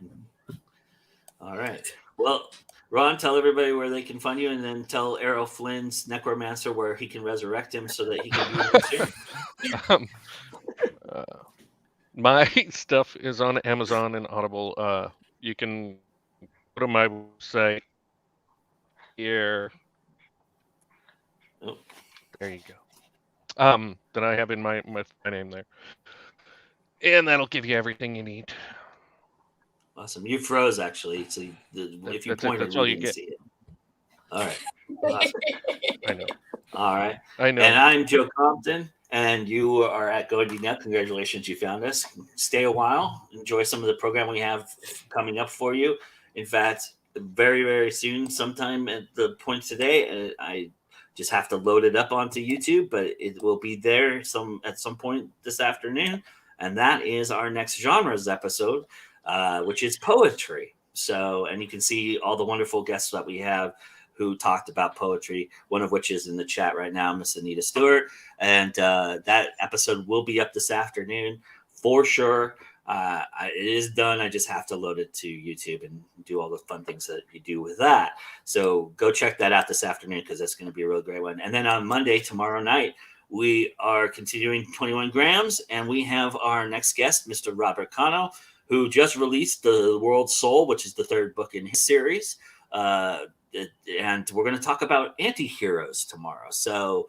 A: All right. Well, Ron, tell everybody where they can find you, and then tell Errol Flynn's necromancer where he can resurrect him so that he can be
E: my stuff is on Amazon and Audible. You can go to my website here.
A: Oh.
E: There you go. That I have in my name there. And that'll give you everything you need.
A: Awesome. You froze, actually. So if you pointed,
E: that's all you get.
A: See it. All right. Awesome.
E: I know.
A: All right.
E: I know.
A: And I'm Joe Compton, and you are at Go Indy Now. Congratulations, you found us. Stay a while. Enjoy some of the program we have coming up for you. In fact, very, very soon, sometime at the point today, I just have to load it up onto YouTube, but it will be there at some point this afternoon. And that is our next genres episode, which is poetry. So, and you can see all the wonderful guests that we have who talked about poetry, one of which is in the chat right now, Miss Anita Stewart. And that episode will be up this afternoon for sure. It is done. I just have to load it to YouTube and do all the fun things that you do with that. So go check that out this afternoon because that's going to be a real great one. And then on Monday, tomorrow night, we are continuing 21 Grams, and we have our next guest, Mr. Robert Cano, who just released The World's Soul, which is the third book in his series. And we're going to talk about anti-heroes tomorrow. So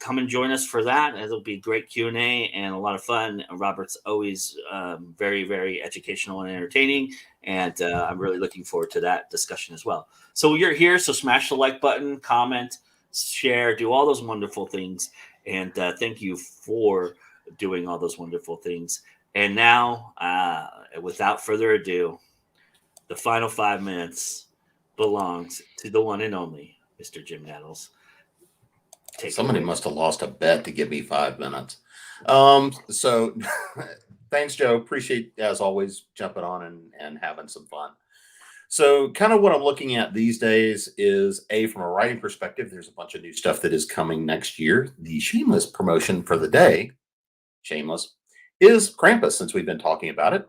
A: come and join us for that. It'll be great Q&A and a lot of fun. Robert's always very, very educational and entertaining. And I'm really looking forward to that discussion as well. So you're here, so smash the like button, comment, share, do all those wonderful things. And thank you for doing all those wonderful things. And now, without further ado, the final 5 minutes belongs to the one and only Mr. Jim Nettles.
B: Somebody must have lost a bet to give me 5 minutes. So thanks, Joe. Appreciate, as always, jumping on and having some fun. So kind of what I'm looking at these days is, from a writing perspective, there's a bunch of new stuff that is coming next year. The shameless promotion for the day, shameless, is Krampus, since we've been talking about it,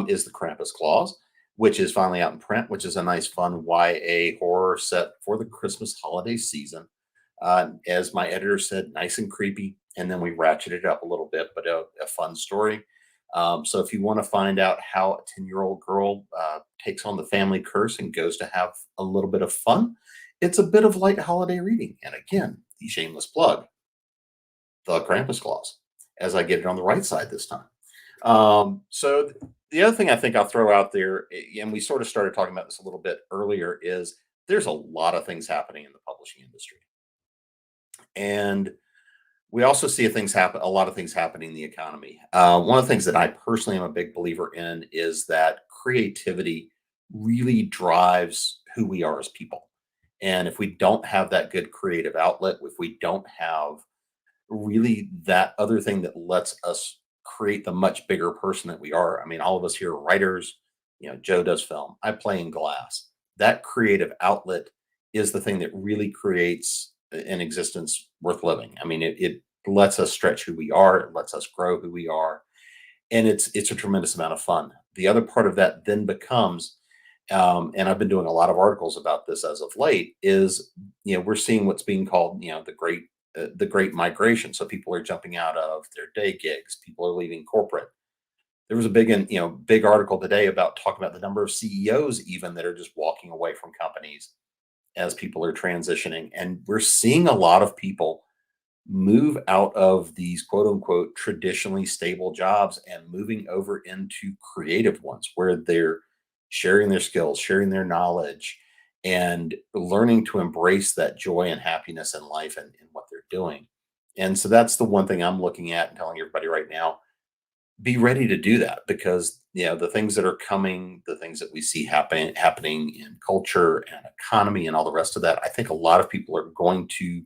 B: is the Krampus Clause, which is finally out in print, which is a nice, fun YA horror set for the Christmas holiday season. As my editor said, nice and creepy. And then we ratcheted it up a little bit, but a fun story. So if you want to find out how a 10-year-old girl takes on the family curse and goes to have a little bit of fun, it's a bit of light holiday reading. And again, the shameless plug. the Krampus claws as I get it on the right side this time. So the other thing I think I'll throw out there, and we sort of started talking about this a little bit earlier, is there's a lot of things happening in the publishing industry. And we also see a lot of things happening in the economy. One of the things that I personally am a big believer in is that creativity really drives who we are as people. And if we don't have that good creative outlet, if we don't have really that other thing that lets us create the much bigger person that we are. I mean, all of us here are writers. Joe does film. I play in glass. That creative outlet is the thing that really creates an existence worth living. I mean, it lets us stretch who we are. It lets us grow who we are, and it's a tremendous amount of fun. The other part of that then becomes, and I've been doing a lot of articles about this as of late, is we're seeing what's being called the great migration. So people are jumping out of their day gigs. People are leaving corporate. There was a big article today about talking about the number of CEOs even that are just walking away from companies as people are transitioning. And we're seeing a lot of people move out of these quote unquote traditionally stable jobs and moving over into creative ones where they're sharing their skills, sharing their knowledge, and learning to embrace that joy and happiness in life and in what they're doing. And so that's the one thing I'm looking at and telling everybody right now, be ready to do that, because the things that are coming, the things that we see happening in culture and economy and all the rest of that, I think a lot of people are going to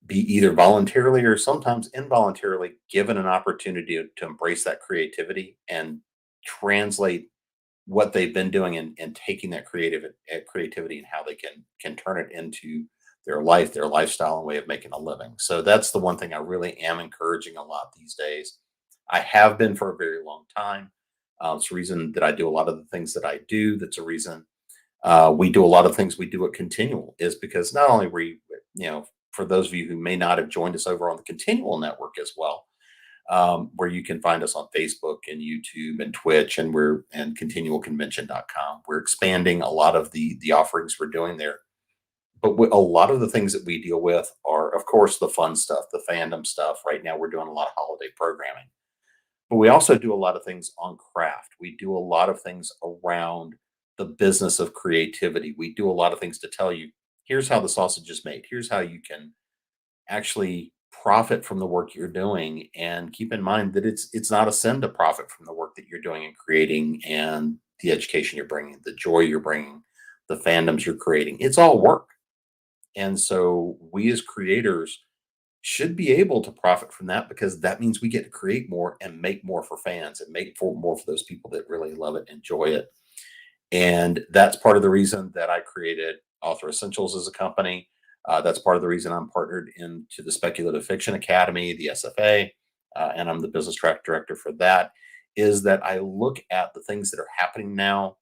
B: be either voluntarily or sometimes involuntarily given an opportunity to embrace that creativity and translate what they've been doing and taking that creativity and how they can turn it into their life, their lifestyle, and way of making a living. So that's the one thing I really am encouraging a lot these days. I have been for a very long time. It's a reason that I do a lot of the things that I do. That's a reason we do a lot of things we do at Continual, is because not only for those of you who may not have joined us over on the Continual network as well, where you can find us on Facebook and YouTube and Twitch, and continualconvention.com. We're expanding a lot of the offerings we're doing there. But a lot of the things that we deal with are, of course, the fun stuff, the fandom stuff. Right now, we're doing a lot of holiday programming. But we also do a lot of things on craft. We do a lot of things around the business of creativity. We do a lot of things to tell you, here's how the sausage is made. Here's how you can actually profit from the work you're doing. And keep in mind that it's not a sin to profit from the work that you're doing and creating, and the education you're bringing, the joy you're bringing, the fandoms you're creating. It's all work. And so we as creators should be able to profit from that, because that means we get to create more and make more for fans and make more for those people that really love it, enjoy it. And that's part of the reason that I created Author Essentials as a company. That's part of the reason I'm partnered into the Speculative Fiction Academy, the SFA, and I'm the business track director for that, is that I look at the things that are happening now.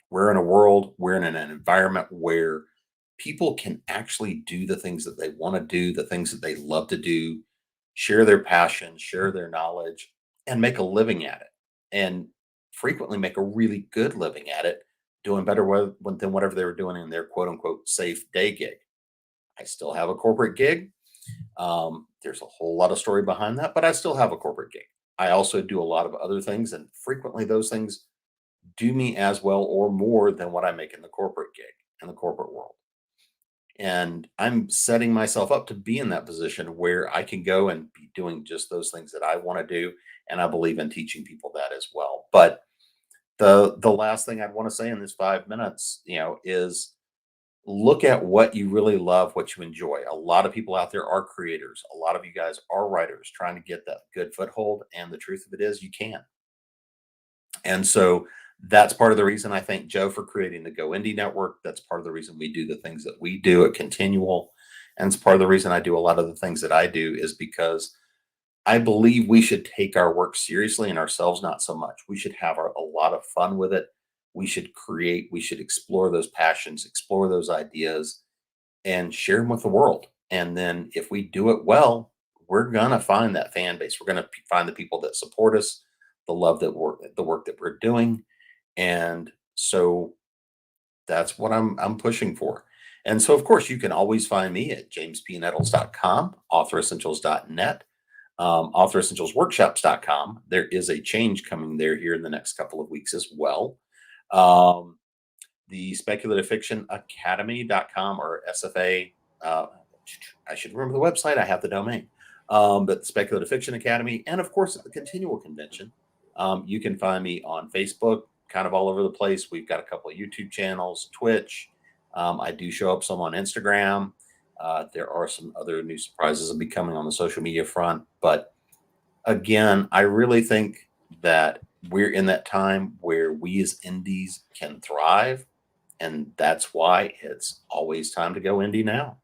B: We're in an environment where people can actually do the things that they want to do, the things that they love to do, share their passion, share their knowledge, and make a living at it. And frequently make a really good living at it, doing better than whatever they were doing in their quote unquote safe day gig. I still have a corporate gig. There's a whole lot of story behind that, but I still have a corporate gig. I also do a lot of other things, and frequently those things do me as well or more than what I make in the corporate gig, in the corporate world. And I'm setting myself up to be in that position where I can go and be doing just those things that I want to do. And I believe in teaching people that as well. But the last thing I'd want to say in this 5 minutes, is look at what you really love, what you enjoy. A lot of people out there are creators. A lot of you guys are writers trying to get that good foothold. And the truth of it is you can. And so that's part of the reason I thank Joe for creating the Go Indie Network. That's part of the reason we do the things that we do at Continual. And it's part of the reason I do a lot of the things that I do, is because I believe we should take our work seriously and ourselves not so much. We should have a lot of fun with it. We should create, we should explore those passions, explore those ideas, and share them with the world. And then if we do it well, we're going to find that fan base. We're going to find the people that support us, the work that we're doing. And so That's what I'm pushing for. And so, of course, you can always find me at jamespnettles.com, authoressentials.net, authoressentialsworkshops.com. There is a change coming there here in the next couple of weeks as well. The speculative fiction academy.com or SFA. I should remember the website. I have the domain. But Speculative Fiction Academy, and of course, at the Continual Convention. You can find me on Facebook, kind of all over the place. We've got a couple of YouTube channels, Twitch. I do show up some on Instagram. There are some other new surprises that will be coming on the social media front. But again, I really think that we're in that time where we as indies can thrive. And that's why it's always time to go indie now.